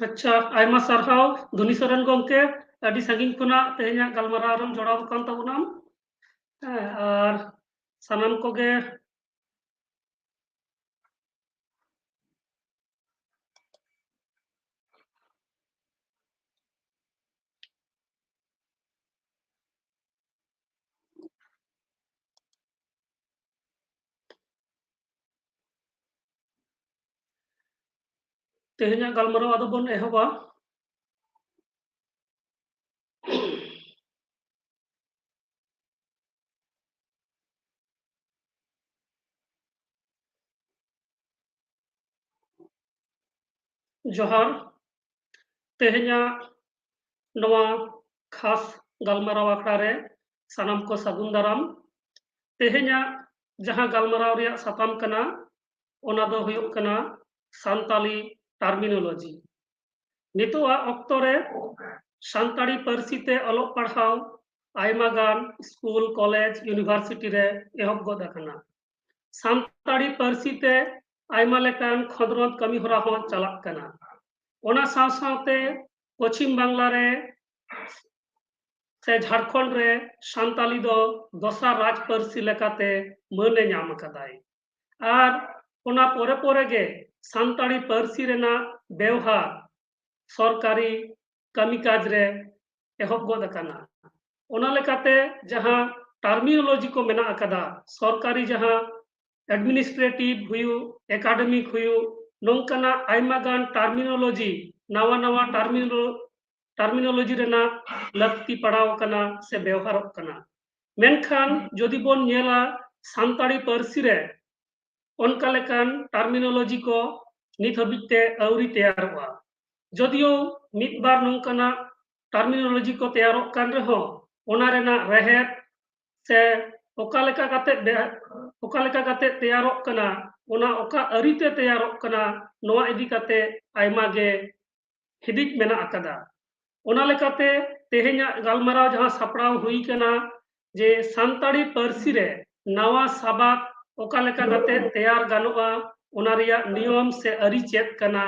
अच्छा आयमा सारहाव धुनी सरन गंके अडी संगिन खुना तेहेnya galmarao rem जोड़ाव kan tabunam और sanam koge तेहेnya galmarao ado bon ehoba जोहार तेहेnya नवा खास galmarao akhड़ा रे sanam ko sagun daram तेहेnya जहां galmarao रिया साताम कना ओना दो हुयुग कना सान्ताली टर्मिनोलॉजी नितोआ ऑक्टो रे सान्ताड़ी पार्सी ते अलग पढ़ाव आयमा गान स्कूल कॉलेज यूनिवर्सिटी रे एहब गद अकना सान्ताड़ी पार्सी ते आयमा लेकान खदरत कमी हरा हो चलाक कना ओना साव सावते पश्चिम बांग्ला रे से झारखंड रे सान्ताली दो दोसा राज पार्सी लेकाते मने नाम कदाय आर ओना पोरे पोरे गे सान्ताड़ी पार्सी रेना व्यवहार सरकारी कमी काज रे एहब गद अकना ओना लेकाते जहां टर्मिनोलॉजी को मेना अकदा सरकारी जहां एडमिनिस्ट्रेटिव हुयु एकेडमिक हुयु नोंकना आयमा गान टर्मिनोलॉजी नवा नवा टर्मिनोलॉजी रेना लक्ति पड़ाव कना से व्यवहार कना मेनखान जदि बोन नेला सान्ताड़ी पार्सी रे ओनका लेकान टर्मिनोलॉजी को नित हबिते अवरी तैयारवा जदियो मित बार नोंकना टर्मिनोलॉजी को तैयार कान रहो ओना रेना रहेत से ओका लेका काते तैयार कना ओना ओका अरिते तैयार कना नोआ इदी काते आयमा गे हिदिक मेना अकदा ओना लेकाते तेहेnya galmarao जहां सापड़ाव हुई कना जे सान्ताड़ी पार्सी रे नवा साबाक ओका लेका काते तैयार गानोआ ओना रिया नियम से अरि चेक कना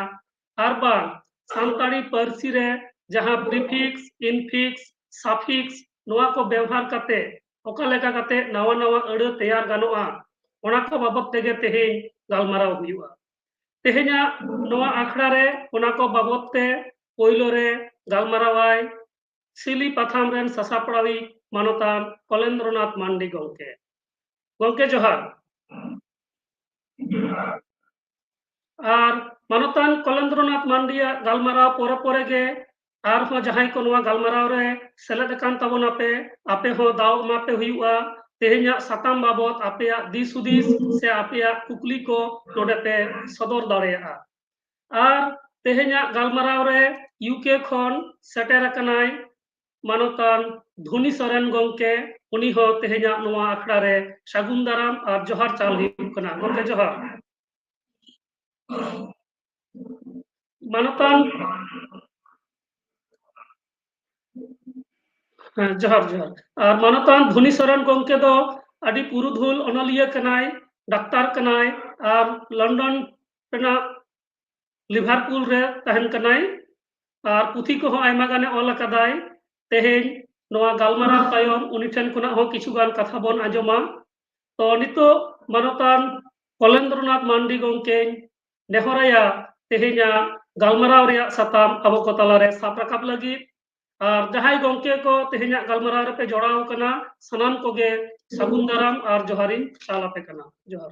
आरबार सान्ताड़ी पार्सी रे जहां प्रीफिक्स इनफिक्स साफिक्स नोआ को व्यवहार काते ओका लेका काते नवा नवा अड़ तैयार गानोआ ओना को बाबत तेगे तेहे गालमाराव हुयुआ ᱛᱮᱦᱮᱧᱟᱜ ᱱᱚᱣᱟ ᱟᱠᱷᱲᱟ ᱨᱮ ᱚᱱᱟ ᱠᱚ ᱵᱟᱵᱚᱫ ᱛᱮ ᱯᱳᱭᱞᱳ ᱨᱮ ᱜᱟᱞᱢᱟᱨᱟᱣᱟᱭ ᱥᱤᱞᱤ ᱯᱟᱛᱷᱟᱢ ᱨᱮᱱ ᱥᱟᱥᱟᱯᱲᱟᱣᱤᱡ ᱢᱟᱱᱚᱛᱟᱱ ᱠᱚᱞᱮᱱᱫᱨᱚᱱᱟᱛᱷ ᱢᱟᱱᱰᱤ ᱜᱚᱝᱠᱮ᱾ ᱜᱚᱝᱠᱮ ᱡᱚᱦᱟᱨ᱾ ᱟᱨ ᱢᱟᱱᱚᱛᱟᱱ ᱠᱚᱞᱮᱱᱫᱨᱚᱱᱟᱛᱷ ᱢᱟᱱᱰᱤᱭᱟᱜ ᱜᱟᱞᱢᱟᱨᱟᱣ ᱯᱚᱨᱮ ᱜᱮ ᱟᱨᱦᱚᱸ ᱡᱟᱦᱟᱸᱭ ᱠᱚ ᱱᱚᱣᱟ ᱜᱟᱞᱢᱟᱨᱟᱣ ᱨᱮ ᱥᱮᱞᱮᱫ ᱟᱠᱟᱱ ᱛᱟᱵᱚᱱᱟᱯᱮ, ᱟᱯᱮ ᱦᱚᱸ ᱫᱟᱣ ᱮᱢᱟᱯᱮ ᱦᱩᱭᱩᱜᱼᱟ ᱛᱮᱦᱮᱧᱟᱜ ᱥᱟᱛᱟᱢ ᱵᱟᱵᱚᱫ ᱟᱯᱮᱭᱟᱜ ᱫᱤᱥ ᱦᱩᱫᱤᱥ ᱥᱮ ᱟᱯᱮᱭᱟᱜ ᱠᱩᱠᱞᱤ ᱠᱚ ᱱᱚᱰᱮ ᱯᱮ ᱥᱚᱫᱚᱨ ᱫᱟᱲᱮᱭᱟᱜᱼᱟ᱾ ᱟᱨ ᱛᱮᱦᱮᱧᱟᱜ ᱜᱟᱞᱢᱟᱨᱟᱣ ᱨᱮ UK ᱠᱷᱚᱱ ᱥᱮᱴᱮᱨ ᱟᱠᱟᱱᱟᱭ ᱢᱟᱱᱚᱛᱟᱱ ᱫᱷᱩᱱᱤ ᱥᱚᱨᱮᱱ ᱜᱚᱝᱠᱮ, ᱩᱱᱤ ᱦᱚᱸ ᱛᱮᱦᱮᱧᱟᱜ ᱱᱚᱣᱟ ᱟᱠᱷᱲᱟ ᱨᱮ ᱥᱟᱹᱜᱩᱱ ᱫᱟᱨᱟᱢ ᱟᱨ ᱡᱚᱦᱟᱨ ᱪᱟᱞ ᱦᱩᱭᱩᱜ ᱠᱟᱱᱟ᱾ ᱜᱚᱝᱠᱮ ᱡᱚᱦᱟᱨ᱾ ᱢᱟᱱᱚᱛᱟᱱ ᱡᱚᱦᱟᱨ ᱡᱚᱦᱟᱨ᱾ ᱟᱨ ᱢᱟᱱᱚᱛᱟᱱ ᱫᱷᱩᱱᱤ ᱥᱚᱨᱮᱱ ᱜᱚᱝᱠᱮ ᱫᱚ ᱟᱹᱰᱤ ᱯᱩᱨᱩᱫᱷᱩᱞ ᱚᱱᱚᱞᱤᱭᱟᱹ ᱠᱟᱱᱟᱭ, ᱰᱟᱠᱛᱟᱨ ᱠᱟᱱᱟᱭ ᱟᱨ ᱞᱚᱱᱰᱚᱱ ᱨᱮᱱᱟᱜ ᱞᱤᱵᱷᱟᱨᱯᱩᱞ ᱨᱮ ᱛᱟᱦᱮᱱ ᱠᱟᱱᱟᱭ ᱟᱨ ᱯᱩᱛᱷᱤ ᱠᱚᱦᱚᱸ ᱟᱭᱢᱟ ᱜᱟᱱᱮ ᱚᱞ ᱟᱠᱟᱫᱟᱭ᱾ ᱛᱮᱦᱮᱧ ᱱᱚᱣᱟ ᱜᱟᱞᱢᱟᱨᱟᱣ ᱛᱟᱭᱚᱢ ᱩᱱᱤ ᱴᱷᱮᱱ ᱠᱷᱚᱱᱟᱜ ᱦᱚᱸ ᱠᱤᱪᱷᱩᱜᱟᱱ ᱠᱟᱛᱷᱟ ᱵᱚᱱ ᱟᱸᱡᱚᱢᱟ᱾ ᱛᱚ ᱱᱤᱛᱚᱜ ᱢᱟᱱᱚᱛᱟᱱ ᱠᱚᱞᱮᱱᱫᱨᱚᱱᱟᱛᱷ ᱢᱟᱱᱰᱤ ᱜᱚᱝᱠᱮᱧ ᱱᱮᱦᱚᱨᱟᱭᱟ ᱛᱮᱦᱮᱧᱟᱜ ᱜᱟᱞᱢᱟᱨᱟᱣ ᱨᱮᱭᱟᱜ ᱥᱟᱛᱟᱢ ᱟᱵᱚ ᱠᱚ ᱛᱟᱞᱟᱨᱮ ᱥᱟᱵ ᱨᱟᱠᱟᱵ ᱞᱟᱹᱜᱤᱫ᱾ ᱟᱨ ᱡᱟᱦᱟᱸᱭ ᱜᱚᱝᱠᱮ ᱠᱚ ᱛᱮᱦᱮᱧᱟᱜ ᱜᱟᱞᱢᱟᱨᱟw ᱨᱮᱯᱮ ᱡᱚᱲᱟᱣ ᱟᱠᱟᱱᱟ, ᱥᱟᱱᱟᱢ ᱠᱚᱜᱮ ᱥᱟᱹᱜᱩᱱ ᱫᱟᱨᱟᱢ ᱟᱨ ᱡᱚᱦᱟᱨᱤᱧ ᱪᱟᱞ ᱟᱯᱮ ᱠᱟᱱᱟ᱾ ᱡᱚᱦᱟᱨ᱾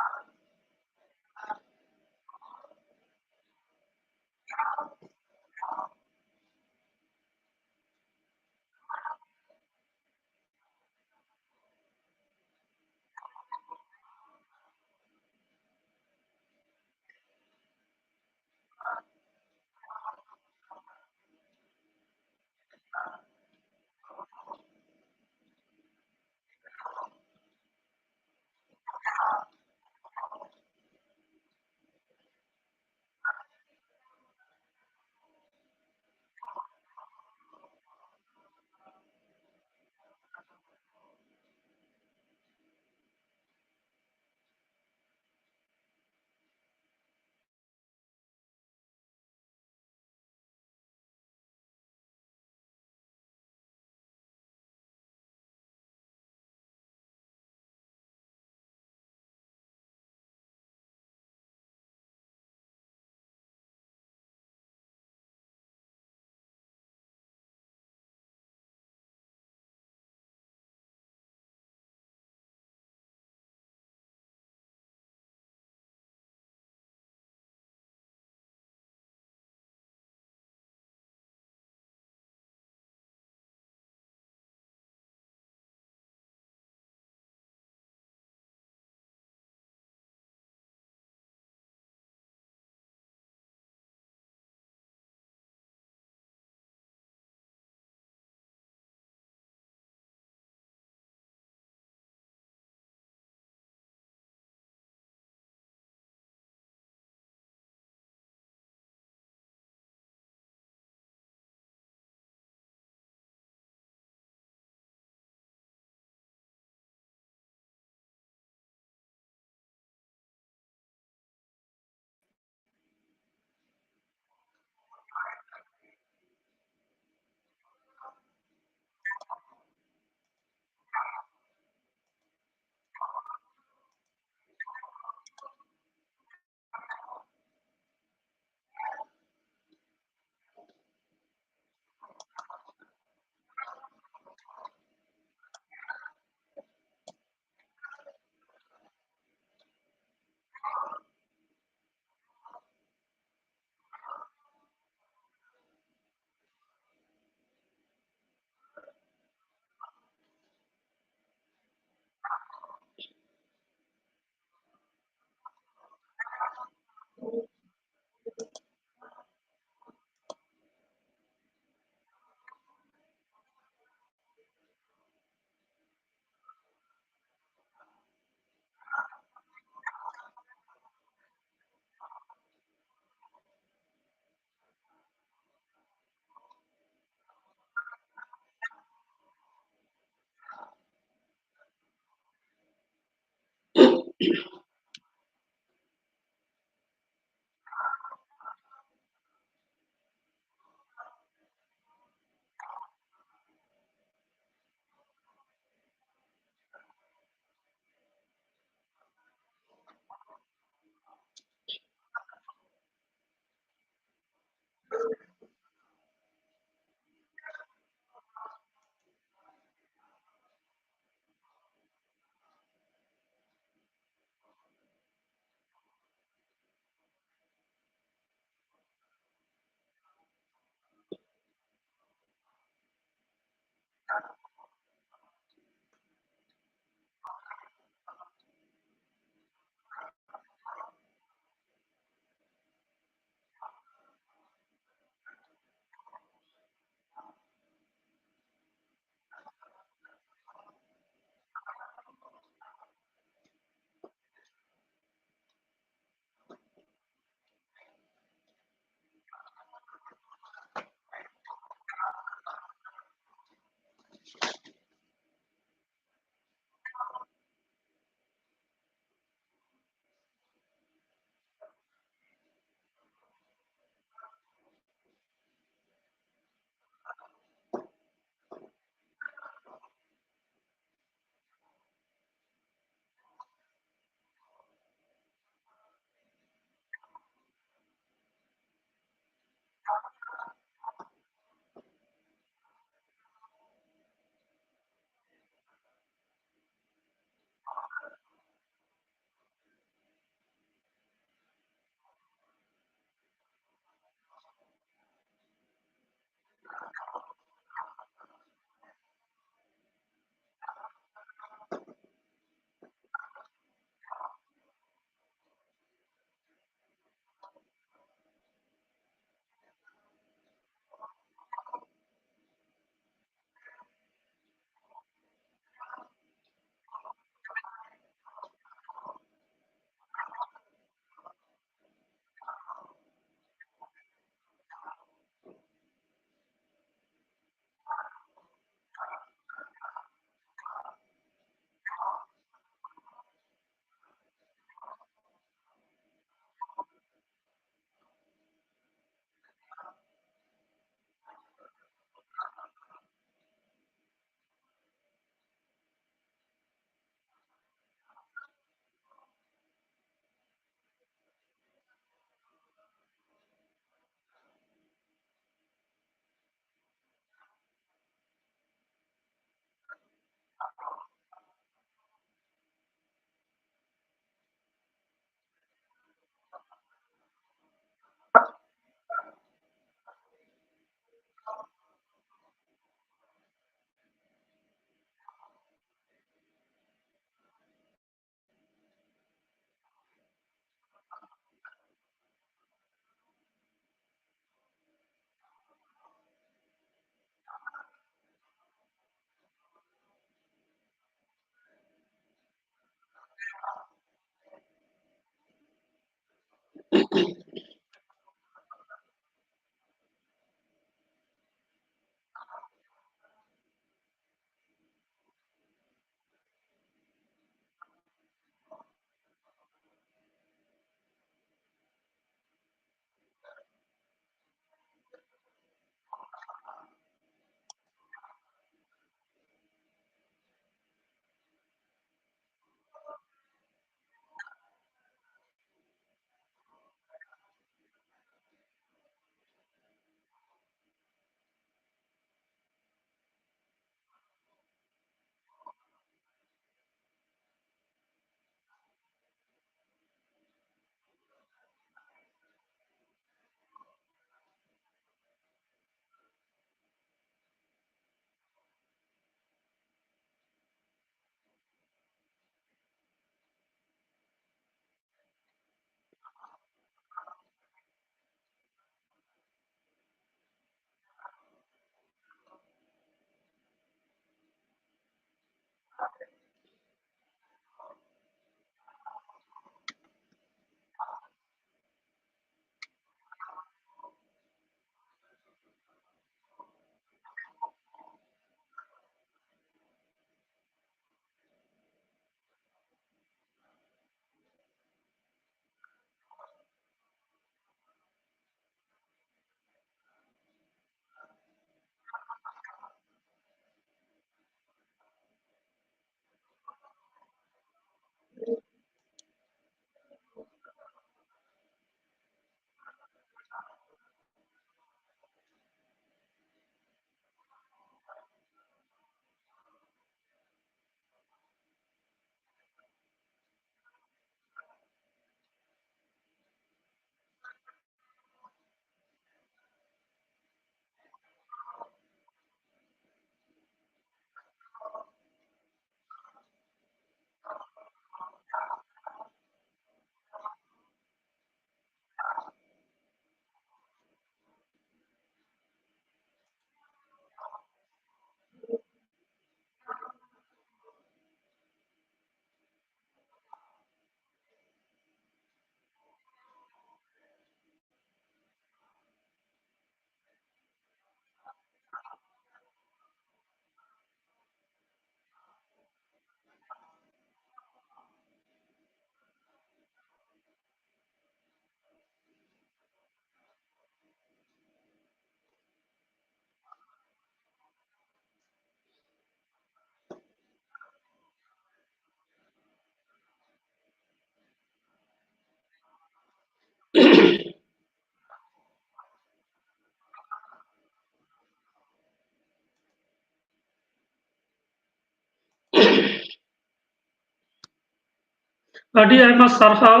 ᱟᱹᱰᱤ ᱟᱭᱢᱟ ᱥᱟᱨᱦᱟᱣ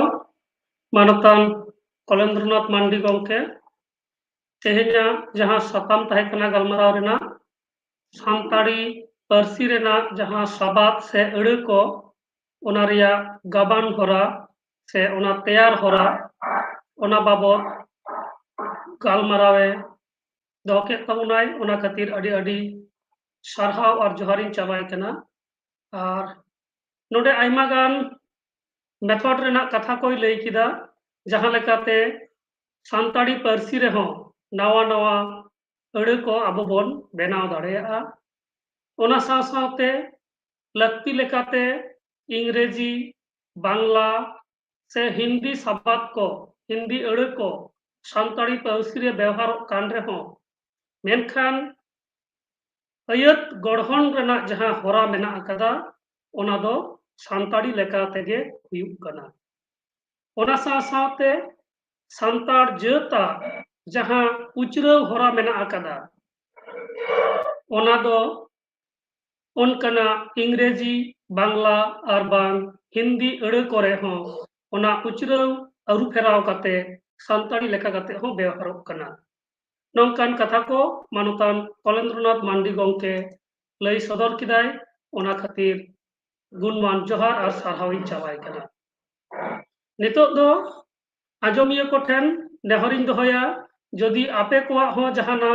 ᱢᱟᱱᱚᱛᱟᱱ ᱠᱚᱞᱮᱱᱫᱨᱚᱱᱟᱛᱷ ᱢᱟᱱᱰᱤ ᱜᱚᱢᱠᱮ ᱛᱮᱦᱮᱧᱟᱜ ᱡᱟᱦᱟᱸ ᱥᱟᱛᱟᱢ ᱛᱟᱦᱮᱸ ᱠᱟᱱᱟ ᱜᱟᱞᱢᱟᱨᱟᱣ ᱨᱮᱱᱟᱜ ᱥᱟᱱᱛᱟᱲᱤ ᱯᱟᱹᱨᱥᱤ ᱨᱮᱱᱟᱜ ᱡᱟᱦᱟᱸ ᱥᱟᱵᱟᱫ ᱥᱮ ᱟᱹᱲᱟᱹ ko ona reyag gaban hora se ona teyar hora ona babod galmarawe doho ked tabonai ona khatir adi adi sarhaw ar joharin chabay kana ar node aima gan method renak katha koy lay kida jahan lekate santari parsi rehon nawa nawa aᱹᱲᱟᱹ ko abo bon benaw dareyaga ona saw sawte lakti lekate इंग्रेजी Bangla से हिंदी शब्द को हिंदी अड़े को सानताड़ी पार्सी रे व्यवहार कान रहो मेनखान अयत गढ़हन रेना जहां होरा मेना अकदा ओना दो सानताड़ी लेका तेगे हुयुग कना ओना साव सावते सानताड़ जेता जहां उचरव होरा मेना अकदा ओना दो ओनकना इंग्रेजी बांग्ला और बांग हिंदी अड़े करे हो ओना उचरव अरु फेराव काते सानताड़ी लेका काते हो व्यवहारोग कना नौकान कथा को मानतान कलेंद्रनाथ मांडी गंके लई सदर किदाय ओना खातिर गुणमान जोहार और सारहाविन चाबाय कना नितो दो आजमिया को ठेन नेहरिन दोहया जदि आपे कोआ हो जहाना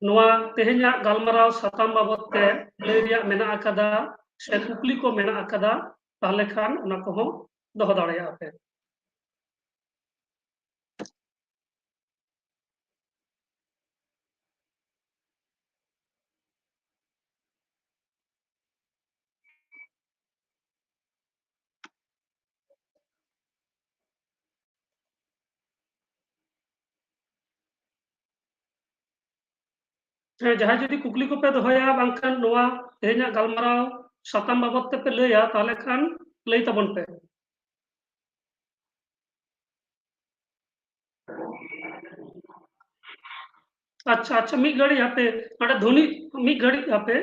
नोआ तेहेन्या गालमाराव साताम बाबत ते लई रिया मेना अकदा से कुकली को मेना अकदा ताहले खान ओना को हो दोहो दाड़ेया आपे जहां जदि कुकली को पे दोहया बांखान नोआ तेहेन्या गालमाराव साताम बाबत ते पे लैया ताहले खान लई तबन पे अच्छा अच्छा मी घड़ी यहाँ पे अरे धोनी मी घड़ी यहाँ पे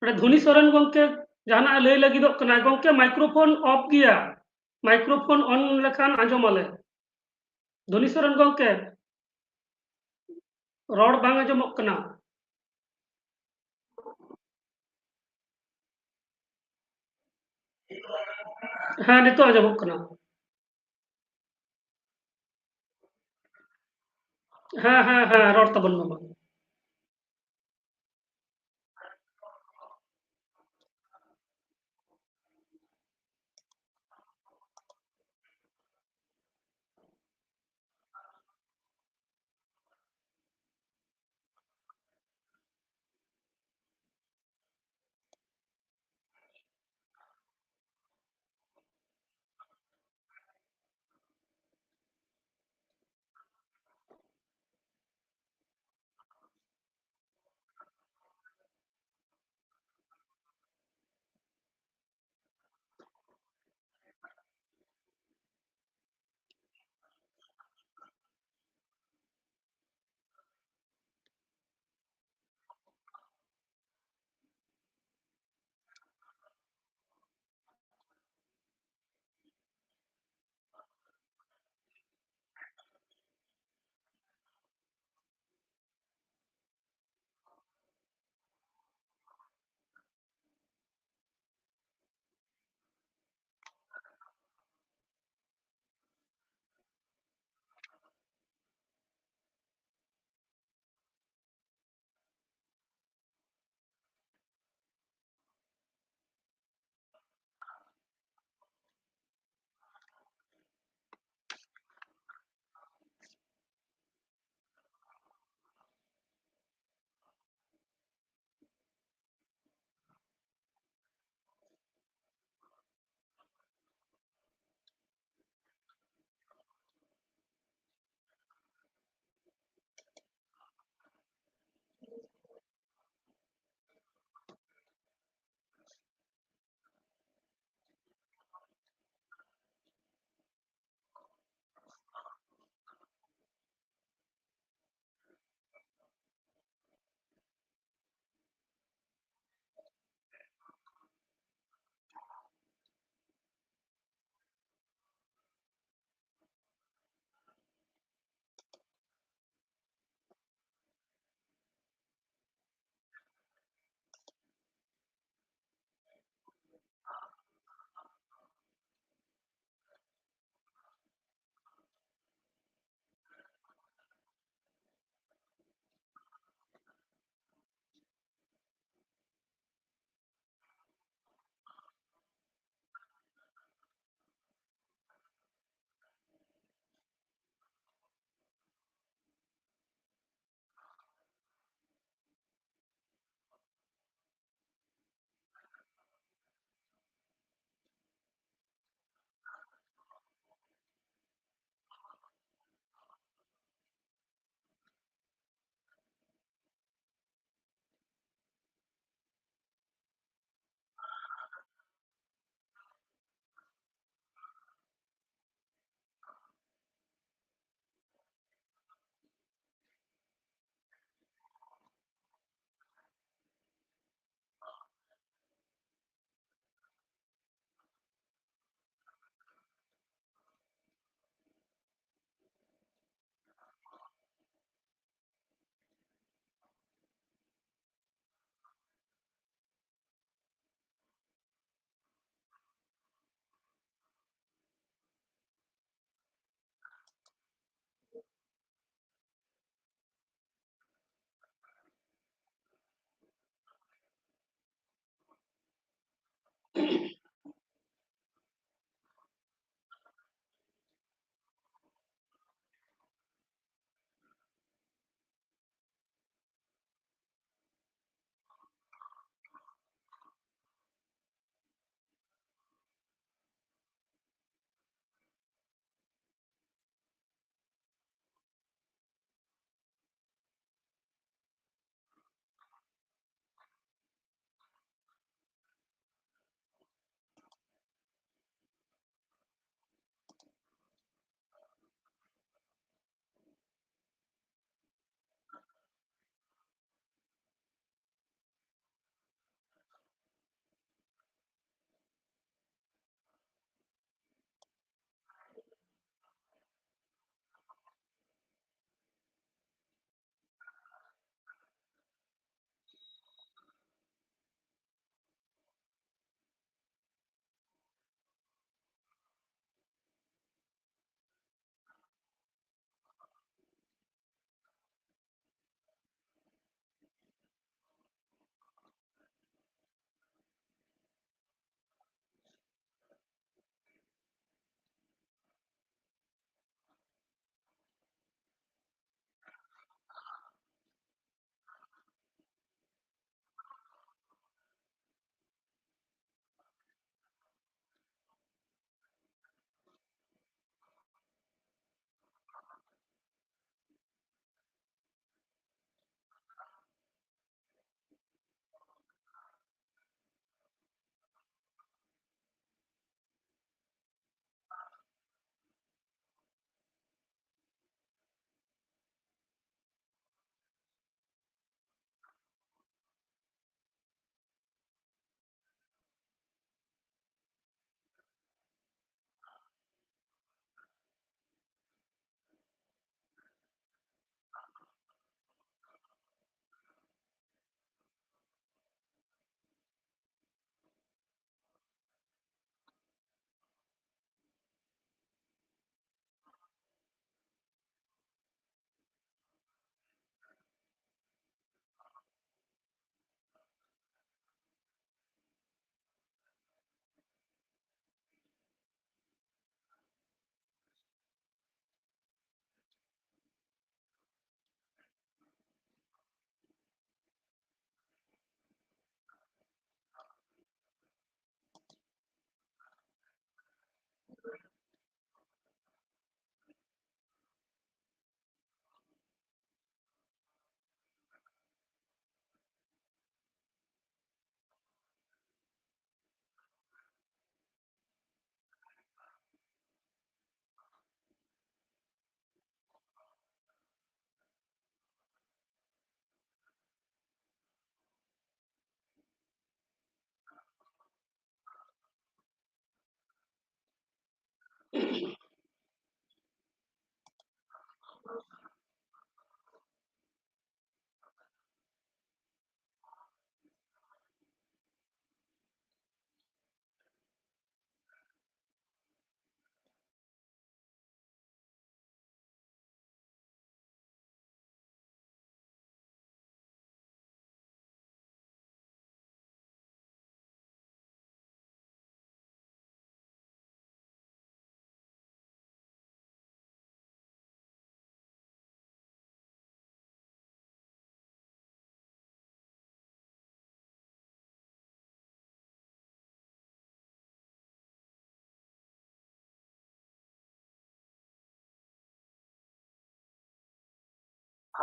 अरे धोनी सोरेन गंके जहाना लई लगी दो कना गंके माइक्रोफोन ऑफ गया माइक्रोफोन ऑन लेखान आंजम आले धोनी सोरेन गंके रॉड बांग आंजमक कना हाँ नितो आंजमक कना हाँ हाँ हाँ रॉड तबन मामा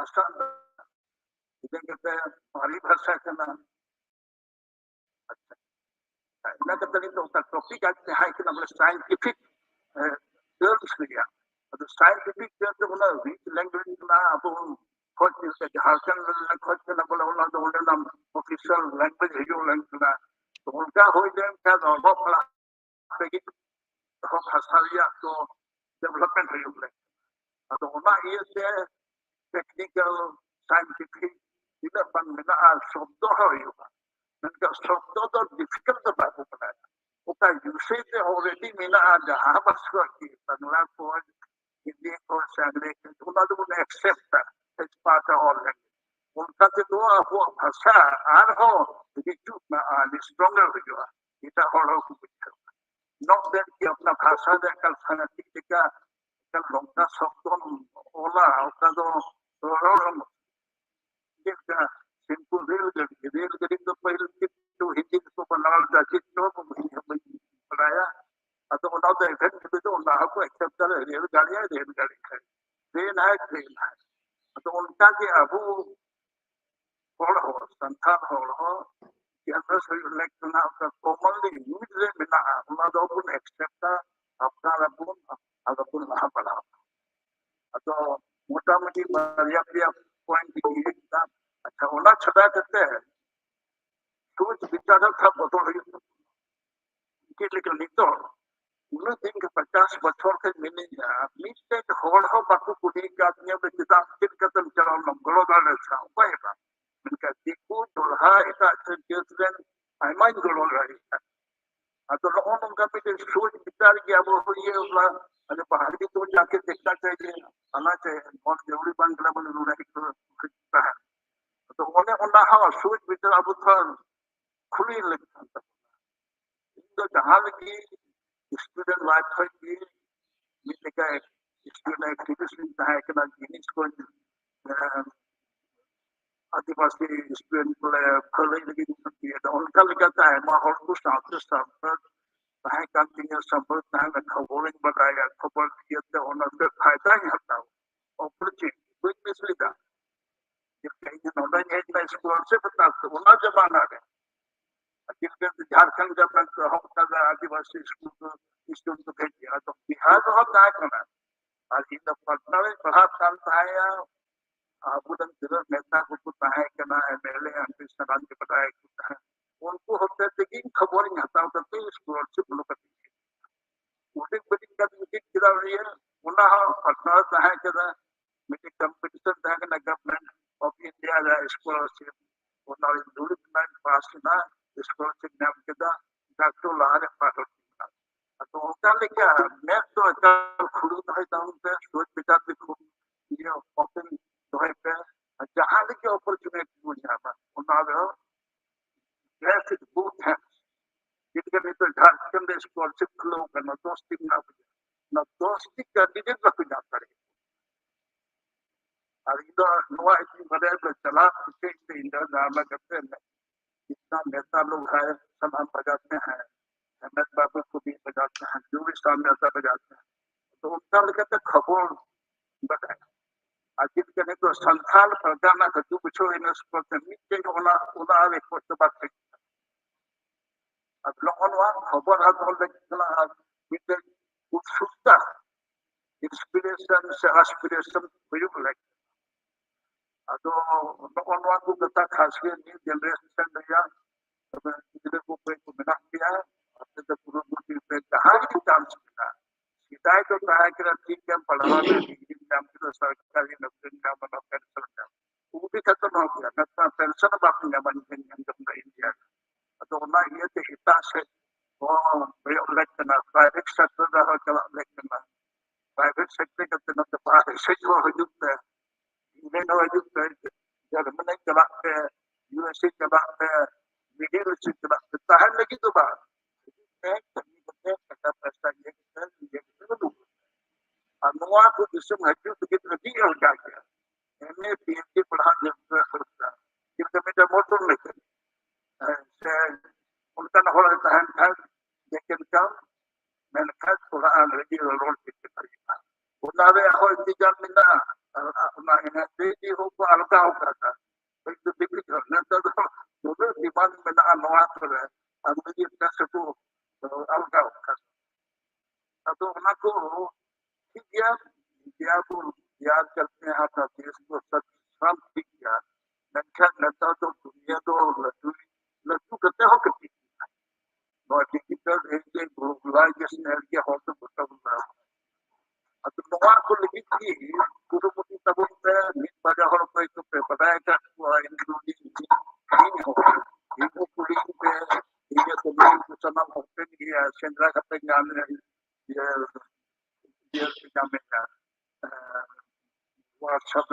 भाषा इदे मारी भाषा कना अच्छा इना कतनी तो टॉपिक आज है कि मतलब साइंटिफिक टर्म्स लिया तो साइंटिफिक टर्म्स बोला रिच लैंग्वेज ना अब खोज के झारखंड में खोज के ना बोला उन्होंने तो उन्हें नाम ऑफिशियल लैंग्वेज है जो लैंग्वेज ना तो उनका हो जाए क्या नॉर्मल पड़ा लेकिन तो भाषा लिया तो डेवलपमेंट है उनका तो उन्हें ये से टेक्निकल साइंटिफिक tidak penggunaan शब्द होगा उनका शब्द तो डिफिकल्ट बात होता है उसका यूसेज ऑलरेडी मिला जहाँ बस की बंगला को हिंदी को संग्रह उन्हें तो उन्हें एक्सेप्ट है इस बात ऑलरेडी उनका तो वो भाषा आर हो रिचू में स्ट्रॉन्गर हो गया इतना और हो कुछ नॉट दैट कि अपना भाषा दे कल फैनेटिक का कल लोगों शब्द ओला उसका तो रोड kita simple real तो पहले तो हिंदी को बनाना चाहिए तो बनाया तो उन्होंने तो इफेक्ट भी तो उन्होंने को एक्सेप्ट कर रेलगाड़ी है ट्रेन है तो उनका के अब और हो संस्थान हो कि अंदर से लाइक ना कॉमनली यूज रे मिला उन्होंने तो उन एक्सेप्ट अपना अपन वहाँ पड़ा तो मोटा-मोटी पर्याप्त पॉइंट ये था अच्छा होना छटा करते हैं सोच विचार था बदल रही है लेकिन नहीं तो उन्हें दिन के 50 बच्चों के मिले मिस्टेक हो बाकू कुड़ी का दुनिया में किताब किन कदम चला नंगलो डाले था उपाय बा इनका दिक्कत दोलहा इता जेसरेन आइमान गलो रही है तो लोगों उनका भी सोच विचार किया वो ये वाला अरे बाहर भी तो जाके देखना चाहिए आना चाहिए बहुत जरूरी बन गया बन रहा है तो उन्हें उन्हें सोच विचार अब था खुली लगता तो जहाँ की स्टूडेंट लाइफ है कि मिलने का स्टूडेंट एक्टिविटी है कि ना जिनिस को आदिवासी स्टूडेंट को फले लगी सकती है तो उनका लगता है माहौल को साथ चाहे कंटिन्यू संपर्क चाहे खबरें बताएगा खबर दिए तो उन्हें फायदा ही होता है अपॉर्चुनिटी कोई मिसलीदा जब कहीं नॉलेज है ना स्कॉलरशिप बता तो उन्हें जमाना है झारखंड जब हम आदिवासी स्कूल को भेज दिया तो बिहार में हम क्या करना और इन पटना में पढ़ा चलता है बुदन जिला नेता को है करना है मेले अंतिम सदान के बताया है उनको होते लेकिन खबर नहीं आता करते स्कॉलरशिप लोग उन्हें बड़ी का मीटिंग चला रही है उन्हें पटना है कि मीटिंग कंपटीशन है कि गवर्नमेंट ऑफ इंडिया स्कॉलरशिप उन्हें डूरिंग पास ना स्कॉलरशिप नाम के डॉक्टर लारे पास तो उनका लेके मैं तो अचार खुद है तो उनके सोच विचार भी खूब ये ओपन तो है पे जहाँ लेके अपॉर्चुनिटी हो जाता उन्होंने ग्रेफिक बूथ है जिनके भी तो झारखंड स्कॉलरशिप लोग का न दोस्ती कैंडिडेट रख जाता है और इधर नवा इतनी बड़े चला किसी इंडिया जाना करते हैं इतना नेता लोग है सब हम बजाते हैं एमएस बाबू को भी बजाते हैं जो भी सामने आता बजाते हैं तो उनका लगता है खबर बताए अजित करने तो संथाल प्रजाना का जो कुछ इन नीचे होना उना एक कुछ बात है अब लोगों ने खबर है तो लगता है उत्सुकता इंस्पिरेशन से एस्पिरेशन प्रयोग लगता तो लोगों को कथा खास के न्यू जनरेशन या इधर को पे को मिला दिया अपने तो पूर्व पे कहाँ की चांस मिला सीधा तो कहा कि ठीक है पढ़ावा में डिग्री काम की सरकारी नौकरी का बना पेंशन का वो भी खत्म हो गया ना पेंशन बाकी ना बन गई इंडिया तो ना ये तो हिता से वो इलेक्शन प्राइवेट सेक्टर का चला इलेक्शन प्राइवेट सेक्टर का तो बाहर से जो युक्त है इंडियन हो युक्त जर्मनी चला है यूएसए चला है मिडिल ईस्ट चला है लेकिन तो बात पैसा अनुआ को जिसम हजू तो कितना दी हो जाएगा एमए पीएचडी पढ़ा किलोमीटर मोटर में उनका न हो रहता है लेकिन कम मैंने कहा थोड़ा अंग्रेजी रोड के करीब उन्होंने हो इंतजाम मिला अपना एनएसडी हो मान मेना नोआ करे अभी कैसे को अलगा तो ना को ठीक है या चलते हैं आप देश को सब ठीक है लेकिन नेता तो दुनिया तो लड्डू करते हो कितनी और डिजिटल एज के ग्लोबलाइजेशन एरिया हो तो बता atau nunggu aku lebih tinggi, kudu mesti tabung ni pada orang tua itu pada ada Indonesia ini kuling ini kuling sama open dia sentra kepenyan dia dia pinjamannya WhatsApp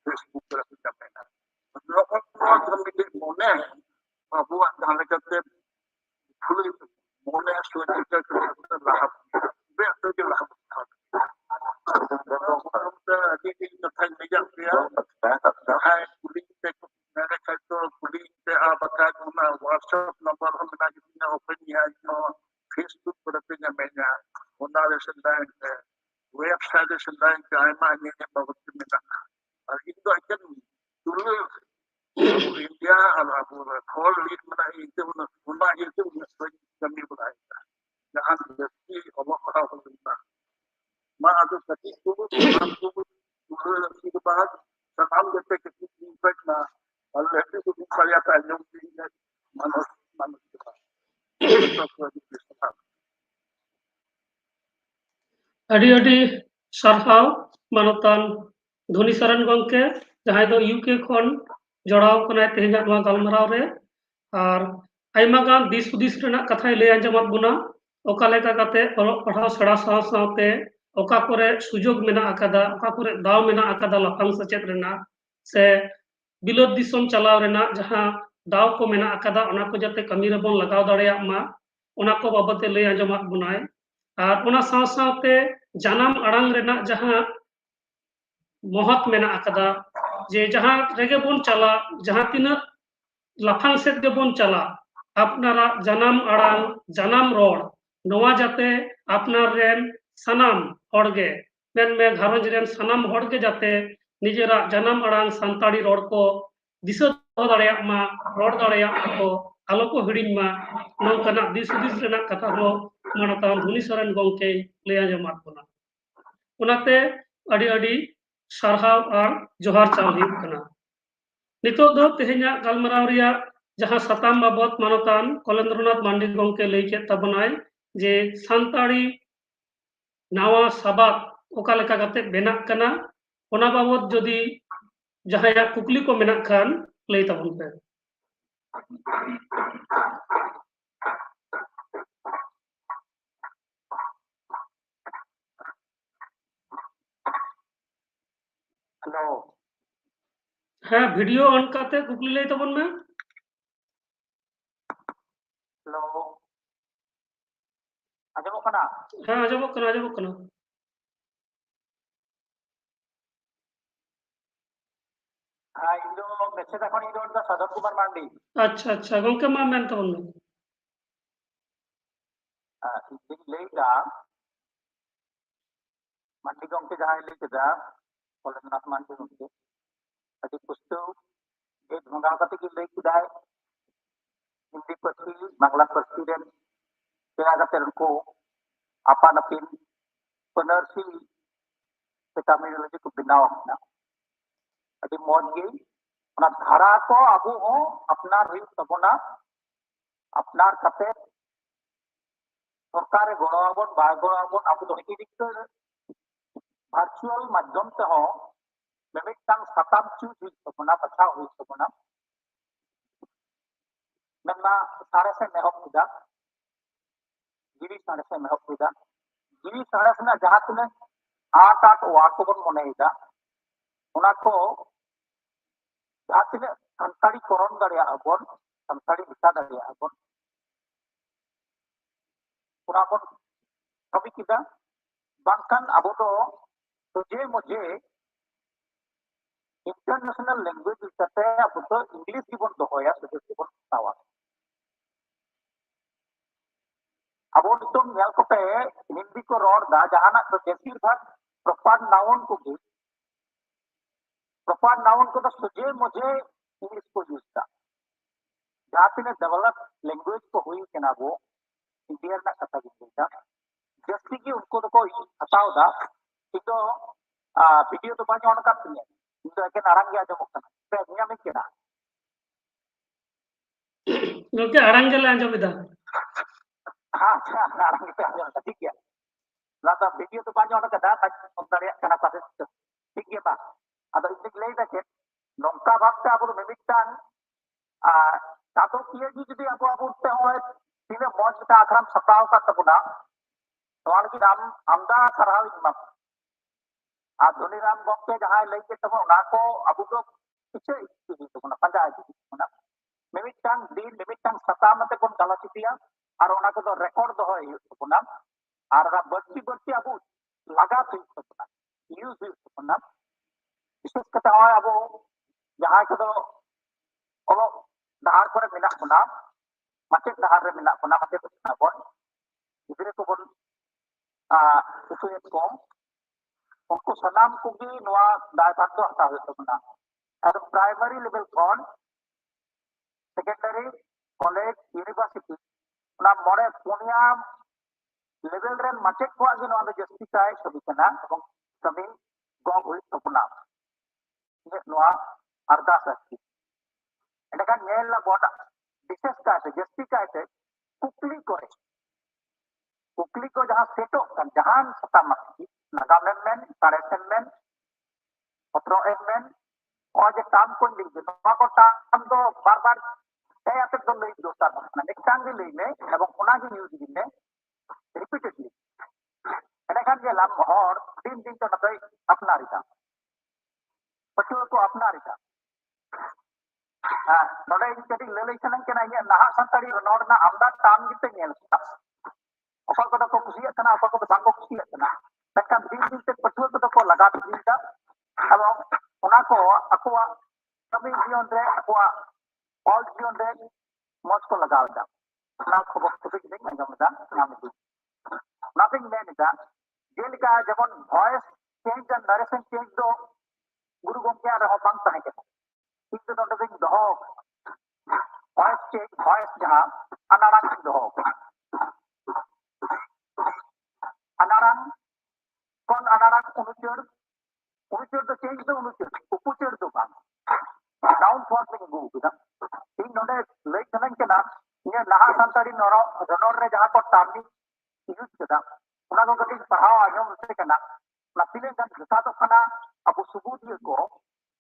Facebook pinjamannya. Kalau orang terlebih mana, buat dalam kata kuling mana suatu kerja lahap. Betul je lah. Di tempat meja dia, hai kuling te, mereka itu kuling te apakah guna WhatsApp nomor mereka punya open ya, Facebook berarti meja, guna resendan, website resendan kaya ni yang bawa kita. Itu akan dulu India atau call lead mana itu guna itu kami berada. Jangan berarti Allah Alhamdulillah. Maaf tadi itu dulu lagi ke bahas salam jepit ke na Allah itu saya tanya manusia. ᱟᱹᱰᱤ ᱥᱟᱨᱦᱟᱣ ᱢᱟᱱᱚᱛᱟᱱ ᱫᱷᱚᱱᱤ ᱥᱚᱨᱮᱱ ᱜᱚᱝᱠᱮ ᱡᱟᱦᱟᱸᱭ ᱫᱚ UK ᱠᱷᱚᱱ ᱡᱚᱲᱟᱣ ᱠᱟᱱᱟᱭ ᱛᱮᱦᱮᱧᱟᱜ ᱱᱚᱣᱟ ᱜᱟᱞᱢᱟᱨᱟᱣ ᱨᱮ ᱟᱨ ᱟᱭᱢᱟ ᱜᱟᱱ ᱫᱤᱥ ᱦᱩᱫᱤᱥ ᱨᱮᱱᱟᱜ ᱠᱟᱛᱷᱟᱭ ᱞᱟᱹᱭ ᱟᱸᱡᱚᱢᱟᱫ ᱵᱚᱱᱟ ᱚᱠᱟ ᱞᱮᱠᱟ ᱠᱟᱛᱮ ᱚᱞᱚᱜ ᱯᱟᱲᱦᱟᱣ ᱥᱮᱬᱟ ᱥᱟᱶ ᱥᱟᱶᱛᱮ ᱚᱠᱟ ᱠᱚᱨᱮ ᱥᱩᱡᱳᱜᱽ ᱢᱮᱱᱟᱜ ᱟᱠᱟᱫᱟ ᱚᱠᱟ ᱠᱚᱨᱮ ᱫᱟᱣ ᱢᱮᱱᱟᱜ ᱟᱠᱟᱫᱟ ᱞᱟᱯᱷᱟᱝ ᱥᱮᱪᱮᱫ ᱨᱮᱱᱟᱜ ᱥᱮ ᱵᱤᱞᱟᱹᱛ ᱫᱤᱥᱚᱢ ᱪᱟᱞᱟᱣ ᱨᱮᱱᱟᱜ ᱡᱟᱦᱟᱸ ᱫᱟᱣ ᱠᱚ ᱢᱮᱱᱟᱜ ᱟᱠᱟᱫᱟ ᱚᱱᱟ ᱠᱚ ᱡᱟᱛᱮ ᱠᱟᱹᱢᱤ ᱨᱮᱵᱚᱱ ᱞᱟᱜᱟᱣ ᱫᱟᱲᱮᱭᱟᱜ ᱢᱟ ᱚᱱᱟ ᱠᱚ ᱵᱟᱵᱚᱫ ᱞᱟᱹᱭ ᱟᱸᱡᱚᱢᱟᱫ ᱵᱚᱱᱟᱭ ᱟᱨ ᱚᱱᱟ ᱥᱟᱶ ᱥᱟᱶᱛᱮ ᱡᱟᱱᱟᱢ ᱟᱲᱟᱝ ᱨᱮᱱᱟᱜ ᱡᱟᱦᱟᱸ महत्व मेना अकदा जे जहां रेगे बोन चला जहां तिना लाफांग सेद गे बोन चला अपनारा जनाम आड़ांग जनाम रोड नोवा जाते अपनार रेन सनाम होड़गे मेन में घारंज रेन सनाम होड़गे जाते निजेरा जनाम आड़ांग संताड़ी रोड को दिशा दाड़िया मा रोड दाड़िया को आलो को हिड़िंग मा नोंकना दिस दिस रेना कथा हो मानतान धुनी सरेन गोंके लय आंजमात बोना उनाते अड़ी अड़ी सारहाव और जोहार चाल हुई कना नितो दो तेहेኛ गालमराव रिया जहां सताम बाबत मानतान कलेंद्रनाथ मांडी गोंके लई के तबनाय जे सांताड़ी नावा सबात ओका लेका काते बेनाक कना ओना बाबत जदि जहां कुकली को मेना खान लई तबन पे हेलो हाँ वीडियो ऑन करते कुकली लई तबन में हेलो आजमो कना हाँ आजमो कना हाँ इंदो मैसेज এখন इंदो दा सदन कुमार मांडी अच्छा गोंके मा मेन तबन में इंदिन लेदा मांडी गोंके जहां लेदा कलेंद्रनाथ मांडी गोंके अति पुस्तु एक भंगा कते की ले किदाय हिंदी पसी बांग्ला पसी रेन तेरा कते को apa napin penersi terminologi को बनाव ना अति मौज गे ओना धारा को अबु हो अपना हुई तबना अपना कते सरकार गणआबन बा गणआबन अबु दो इदिक वर्चुअल माध्यम ते हो मेमिटांग सताम चूज हुई तबना बचा हुई तबना मेना सारे से मेहब खुदा जीवी साढ़े से मेहब खुदा जीवी साढ़े से ना जहाँ तुमने आठ वाको बन मनेदा उना को जहाँ तुमने संताड़ी कोरोन दरिया अबन संताड़ी बिता दरिया अबन उना बन कभी किदा बांकन अबो तो तुझे मुझे इंटरनेशनल लैंग्वेज इस्ते अबो तो इंग्लिश की बन दोहोया सुजो की बन तावा अब नितों नेल को पे हिंदी को रोड दा जहाना तो बेसिर भाग प्रॉपर नाउन को तो सुझे मुझे इंग्लिश को यूज था जहाँ तीन डेवलप लैंग्वेज को हुई के ना वो इंडिया ना कथा गिंदा जैसे कि उनको तो कोई हटाओ दा itu वीडियो तो banyak orang katanya itu akan orang yang ada mukana saya mikir गलती अड़ंग गले अंजम इदा orang itu ada ठीक है लाता वीडियो तो banyak orang kata dari karena pada ठीक है Pak ada ini lagi dah nongka bakta abu memiktan satu kia jadi abu teh oleh tidak mau kita akram sapau kata puna soal kita amda sarau imam धोनीराम गॉम्के जहाँ लेके तब उनको अबू को पीछे इसी तो ना पंजाब इसी ना मिमिटांग दिन मिमिटांग सता मते कौन काला चितिया और उनको तो रिकॉर्ड दो है तो ना और ना बच्ची बच्ची अबू लगा तो ना यूज तो ना विशेष कथा है अबू जहाँ के तो अब दहार पर मिला पुना मचे दहार रे मिला पुना मचे तो ना बोल इधर तो बोल उसे को उनको सलाम को भी नवा दायित्व तो हटा हुए तो बना और प्राइमरी लेवल कौन सेकेंडरी कॉलेज यूनिवर्सिटी ना मोड़े पुनिया लेवल रेन मचेक को आगे नवा जस्ती चाहे सभी कना और सभी गॉग हुई तो बना ये नवा अर्धा सकती इनका नेल ला बोटा विशेष काहे जस्ती काहे कुकली को जहाँ सेटो kan जहाँ सता मस्ती नागालैंड में सारेसन में पत्रों में और जो टाइम को लिख दो नवा को टाइम तो बार-बार saya akan kembali dosa mana next भी लेने एवं उना की न्यूज़ गिने रिपीटेडली एनेkan dia lam और दिन तो नकई अपना रिता पशु को अपना रिता नोडे jadi लेलेशन के ना ये नाहा संतरी नोड ना आमदा time gitu nyel apa ko ko kusiya kana apa ko bangko kusiya kana takkan din te पशु को को लगा दीदा एवं उना को अकवा कभी जीवन रे अकवा all जीवन रे मौज को लगा दा ना खबर तो भी नहीं समझा नाम दी nothing मैंने दा जेल का जब वॉइस चेंज और नरेशन चेंज दो गुरु गोमके रहो बांग तने के इस तो नोटिंग दो वॉइस चेंज वॉइस जहां अनारंग दो अनारंग कौन अनारंग उनुचर तो चेंज दो उनुचर उपुचर दो बांग डाउन फॉर्म में गो बिना इन नोने ले चलन के ना ये नहा संतारी नोरो जनोर रे जहां को टार्नी यूज कदा उना को कटी पढ़ाओ आजो उससे करना नतीले जन जसा तो खाना अब सुबुद ये को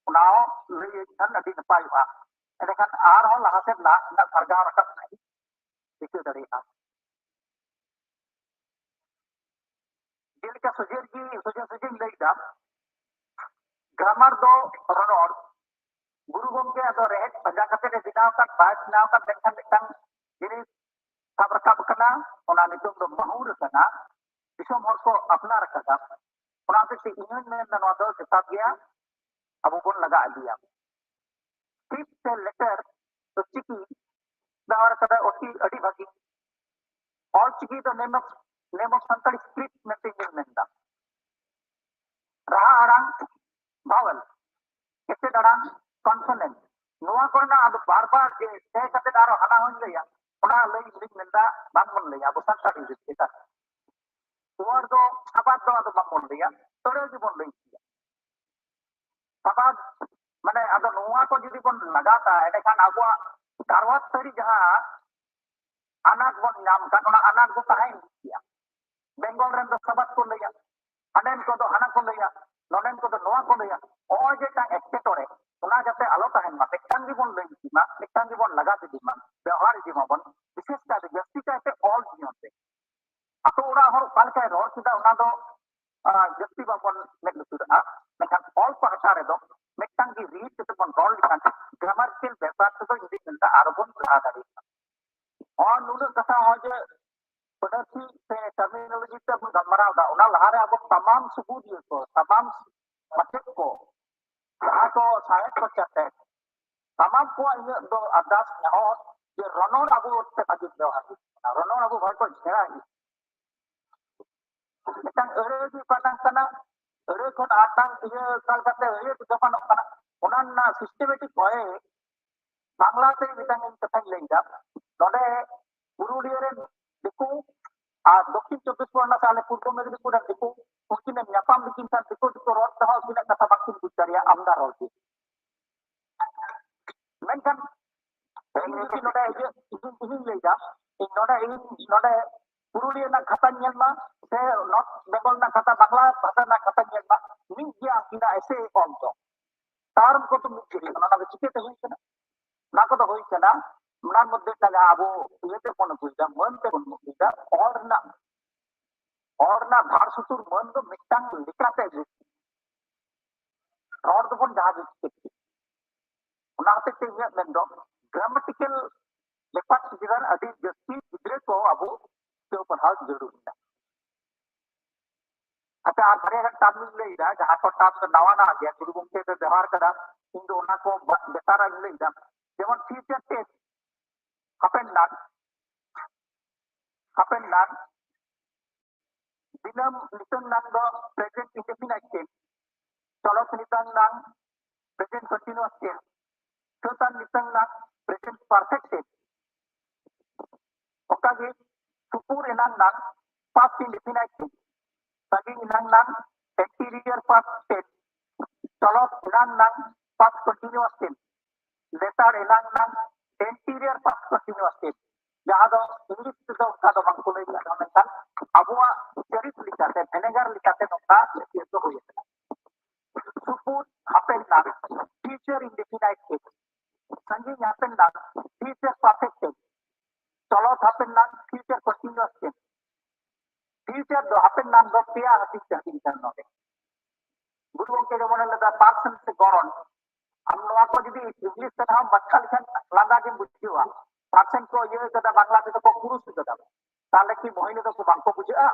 उनाओ ले जन अभी न पाइबा एनखान आर हो लहा से ना सरगा रकब नहीं दिखे दड़ेगा जेल का सुजेर लेदा ग्रामर दो रनोर गुरु गोमके अदो रेट पंजा कते रे दिनाव का बात नाव का देखन मिटang जिनिस सब रकब कना उना नितुम दो बहुर कना दिसम हर को अपना रखा उना से यूनियन में नवा दो किताब गया अब वो लगा दिया स्क्रिप्ट से लेटर तो चिकी दावर कदा ओटी अडी भागी और चिकी तो नेम ऑफ संतरी स्क्रिप्ट मैसेज मेंदा रहा अड़ांग भावल कैसे अड़ांग कॉन्सोनेंट नोआ करना अब बार-बार जे से कते दारो हना होन लेया उना लई लिख मेंदा बांग मन लेया अब संतरी दिता तोर दो साबाद दो अब बांग मन लेया तोरे जीवन लई साबाद माने अब नोआ को जदी बन लगाता है एखान आबुआ कारवात तरी जहां अनाथ बन नाम का उना अनाथ को कहां किया बेंगल रेन दो साबाद को लेया अनेन को दो हना को लेया नोनेन को दो नोआ को लेया ओ जेटा एक्टेटोरे उना जाते आलो तहन मा मिटांग जीवन लई दिमा मिटांग जीवन लगा दिमा व्यवहार जीवन बन विशेष का जस्ती का ऑल जीवन से अतो उड़ा हर काल का रोड सीधा उना दो जस्ती बाबन में लुतुरा मेखान ऑल पहचा रे दो मिटांग की रीड ते बन रोल लिखान ग्रामर स्किल व्यापार तो इंग्लिश मिलता आरोपन आधारित और नुन कथा हो जे पद्धति से टर्मिनोलॉजी ते अपन गमराव दा उना लहारे अब तमाम सबूत ये को तमाम मचक को जहाँ को सायद को चाहते हैं तमाम को ये दो अरदास हो ये रनोर अबू से अजित व्यवहार रनोर अबू भर को झेड़ा ही मिटांग एरे की पटांग कना एरे को आटांग ये काल करते ये जपान कना उना ना सिस्टमैटिक होए बांग्ला ते मिटांग कथा लैदा नोडे पुरुलिया रे दिकु दक्षिण 24 परगना साले पूर्व मेदिनीपुर रे दिकु उनकिन न्यापाम बिकिन सा दिकु दिकु रोड तह उनकिन कथा बाकिन बुझारिया आमदा रोड की मेनखान ini noda ini leda noda purulia na kata nyelma se north bengal na kata bangla bhasha na kata nyelma min dia kina ese onto tarum ko to mukiri na na chike te hoyena na ko to hoyena mnan modde taga abo yete kono buida mon te kono buida orna dhar sutur mon do mitang likate or do kon jaha chike una te te mendo grammatical lepat sekitar adik jasti gidre ko abu ke ऊपर हाथ जरूर है अच्छा आप बड़े अगर तामिल ले इधर जहाँ पर ताम का नवा ना आ गया गुरु गोमते से व्यवहार करा इन दोनों को बेतारा ले इधर जेवन future test happen nan dinam litang nan do present indefinite tense tolok litang nan present continuous tense Sultan litang nan present perfect tense okage supur enang nan past indefinite tense sagi enang nan anterior past tense tolok enang nan past continuous tense later enang nan anterior past continuous tense जहाँ दो English तो उनका तो बंकुल ही लगा mental Abua चरित्र लिखाते manager लिखाते उनका ये तो हो जाता सुपुर happen ना future indefinite tense संगी happen ना future perfect tense चलो happen ना future continuous tense future दो happen ना दो पिया हती चलती करना है गुरुओं के जमाने लगा पार्सन से गौरन हम लोगों को जब इंग्लिश से हम बच्चा लिखन लगा के बुझिवा पार्सन को ये कदा बांग्ला से तो पुरुष कदा ताले की मोहिनी तो बांको बुझा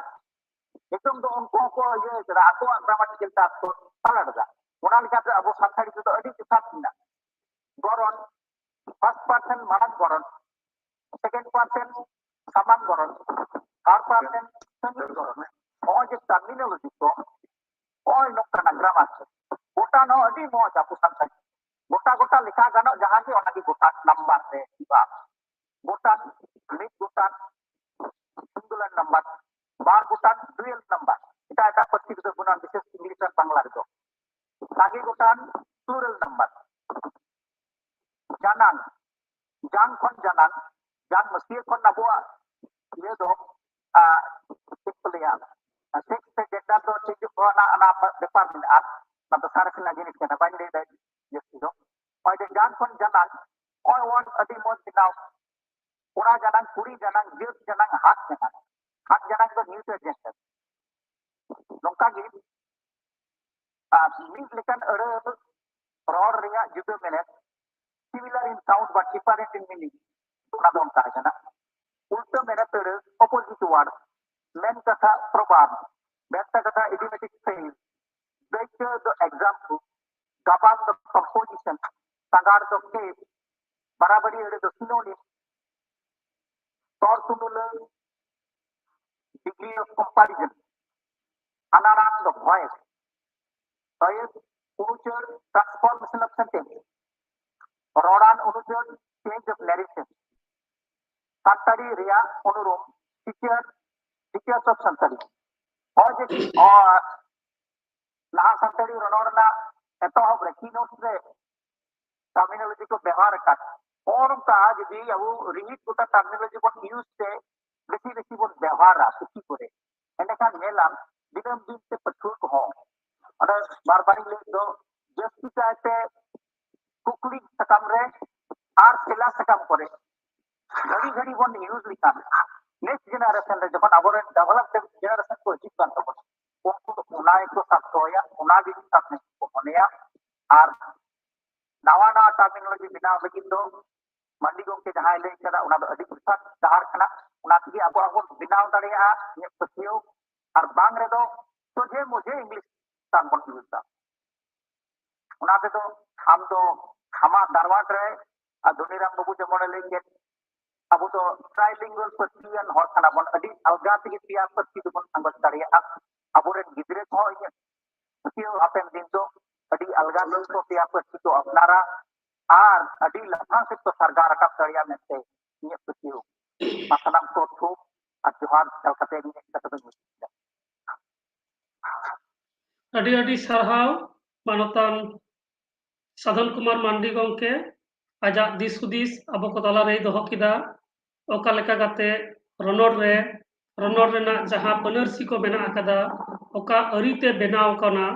एकदम तो उनको को ये कदा आको ग्रामेटिकल ता तो सालडा ओना लिखाते अब साथाड़ी तो अडी किताब ना गौरन फर्स्ट पर्सन मानक गौरन सेकंड पर्सन समान गौरन थर्ड पर्सन संगीत गौरन और जो टर्मिनोलॉजी को और नोकना ग्रामर गोटा नो अडी मो जापु साथाड़ी गोटा लिखा गानो जहां के ओना की गोटा नंबर से दिबा गोटा मिड गोटा सिंगुलर नंबर बार गोटा डुअल नंबर এটা এটা প্রত্যেক গুণন বিশেষ ইংলিশ আর বাংলা রে সাগি গোটান প্লুরাল নাম্বার জানান জান খন জানান জান মসিয়ে খন নাবুয়া ये दो सिंपलिया सेक्स से जेंडर दो ठीक को ना डिपार्टमेंट आप मतलब सारे के लगे नहीं करना बाइंड दे जैसे दो और जे जान খন জানান और वन अति मोर दिनाव पूरा जानन पूरी जानन जीव जानन हाथ जानन तो न्यूट्रल जेंडर नोंका गी मीन लेकिन अरे रॉर रिया जुदो मेने similar in sound but different in meaning ना दोन का है ना उल्टा मेने तेरे ऑपोजिट वर्ड मेन कथा प्रभाव बेटा कथा idiomatic phrase better the example गबान द कंपोजिशन सगार द केस बराबरी the synonym tortunular degree of comparison anaran the voice unuchar transformation of sentence rodan unuchar change of narration santari ria unurum teachers of santari और ना santari ronorna etohob re keynote re terminology को व्यवहार कर और का यदि वो reheat गोटा टर्मिनोलॉजी को यूज से बेसी बन व्यवहार सुखी करे एंडकान नेलाम दिनम दिन से पछुर को हो और बार ले दो जस्ती चाहते कुकली सकम रे आर सेला सकम करे घड़ी बन यूज लिखा नेक्स्ट जनरेशन रे जब अबर डेवलप जनरेशन को जीत कर तो उनको उनाय को सकतोया उना भी सकने को होनेया आर नवा टर्मिनोलॉजी बिना लेकिन दो मंडी गोंके जहां ले कदा उना दो अडी प्रसाद दहार कना उना की अब बिनाव दड़िया ये पथियो और बांग रे दो तो जे मुझे इंग्लिश तान बन यूज़ उना दे दो हम तो हमा दरवाट रे दुनिराम बाबू जमोन ले के अब तो ट्राइलिंगुअल पर्सियन हर कना बन अडी अलगा की पिया पर्सि दो बन अंगत दड़िया अब रे गिदरे को ये पथियो आपन दिन तो अडी अलगा को पिया पर्सि तो अपनारा आर अडी लफा से तो सरकार रकब दरिया में से ये पतियो पासनाम तो थू जोहार चल कते ni कते ᱟᱹᱰᱤ ᱥᱟᱨᱦᱟᱣ ᱢᱟᱱᱚᱛᱟᱱ ᱥᱟᱫᱷᱚᱱ ᱠᱩᱢᱟᱨ ᱢᱟᱱᱰᱤ ᱜᱚᱢᱠᱮ ᱟᱡᱟᱜ ᱫᱤᱥ ᱦᱩᱫᱤᱥ ᱟᱵᱚ ᱠᱚ ᱛᱟᱞᱟᱨᱮᱭ ᱫᱚᱦᱚ ᱠᱮᱫᱟ ᱚᱠᱟ ᱞᱮᱠᱟ ᱠᱟᱛᱮ ᱨᱚᱱᱚᱲ ᱨᱮᱱᱟᱜ ᱡᱟᱦᱟᱸ ᱯᱟᱹᱱᱟᱹᱨᱥᱤ ᱠᱚ ᱢᱮᱱᱟᱜ ᱟᱠᱟᱫᱟ ᱚᱠᱟ ᱟᱹᱨᱤᱛᱮ ᱵᱮᱱᱟᱣ ᱟᱠᱟᱱᱟ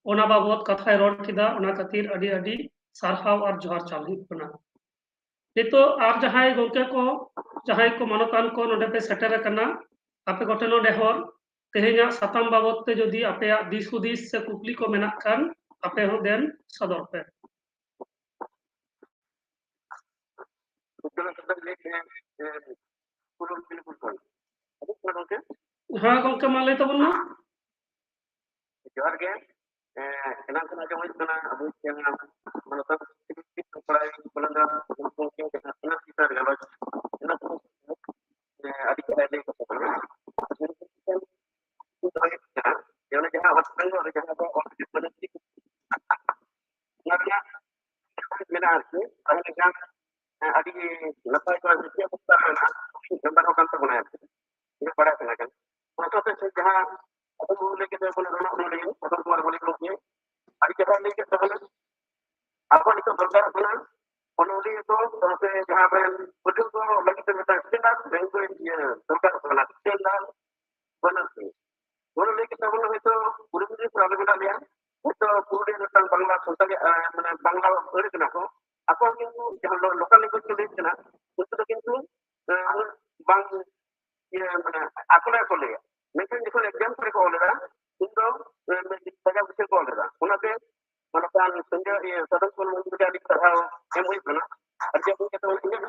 ᱚᱱᱟ ᱵᱟᱵᱚᱫ ᱠᱟᱛᱷᱟᱭ ᱨᱚᱲ ᱠᱮᱫᱟ ᱚᱱᱟ ᱠᱷᱟᱹᱛᱤᱨ ᱟᱹᱰᱤ ᱥᱟᱨᱦᱟᱣ ᱟᱨ ᱡᱚᱦᱟᱨ ᱪᱟᱞ ᱦᱩᱭᱩᱜ ᱠᱟᱱᱟ ᱱᱤᱛᱚᱜ ᱟᱨ ᱡᱟᱦᱟᱸᱭ ᱜᱚᱢᱠᱮ ᱠᱚ ᱡᱟᱦᱟᱸᱭ ᱠᱚ ᱢᱟᱱᱚᱛᱟᱱ ᱠᱚ ᱱᱚᱰᱮ ᱯᱮ ᱥᱮᱴᱮᱨ ᱟᱠᱟᱱᱟ ᱟᱯᱮ ᱠᱚᱴᱷᱮᱱ ᱱᱚᱰᱮ ᱦᱚᱸ ᱛᱮᱦᱮᱧᱟᱜ ᱥᱟᱛᱟᱢ ᱵᱟᱵᱚᱫ ᱛᱮ ᱡᱩᱫᱤ ᱟᱯᱮᱭᱟᱜ ᱫᱤᱥ ᱦᱩᱫᱤᱥ ᱥᱮ ᱠᱩᱠᱞᱤ ko menak kan ape ho den sodor pe हाँ गomke ma lay tabun na जोहार के eNAM kana jomoi kana abu yang manotan sedikit pray belanda untuk yang kena kita galaj enak adik ada ko kana yang jaha awat tanggo jaha apa orang berhenti karena menar ke ahli kan adik lepas itu dia buka mana gambar kan tabuna ini pada kan maka tu jaha aku boleh kita boleh orang boleh atau keluar boleh keluarnya adik kita lagi kita boleh apa itu bergerak dengan onoli itu sampai jaha ben betul tu lagi kita minta sinar bengko dia bergerak dengan sinar benar sih boleh lagi kita boleh itu guru guru problem kita lihat itu guru tentang bangla sultan mana bangla orang kenapa aku itu yang lokal language tu lihat kena itu কিন্তু bang ya mana aku lah boleh mungkin jika exam पर को लेगा इनको सजा विषय को लेगा उनके मनोकान संजय ये सदन को मुझे अधिक तरह हम वही बना और जब उनके तो इन्हें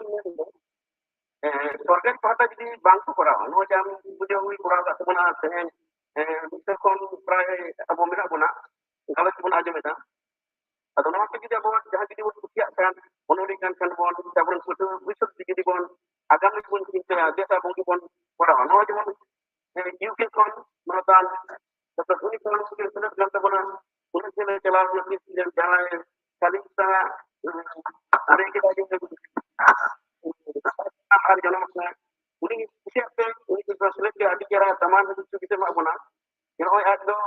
सरकार पता jadi bangku korang no jam मुझे वही korang tak sebenar dengan mister kon प्राय अब मेरा बना kalau cuma aja meta atau nama kita bon jahat jadi bon kusiak kan onoli kan bon tabun suatu wisut jadi bon agama bon kita desa bon bon korang no jam UK kon manotan dapat unik kon sudah sudah dalam tabunan unik sila jalan lebih dan jalan kali kita ada kita aja hari jalan macam unik siapa unik translate ke adik kira taman itu kita mak bona yang oi ada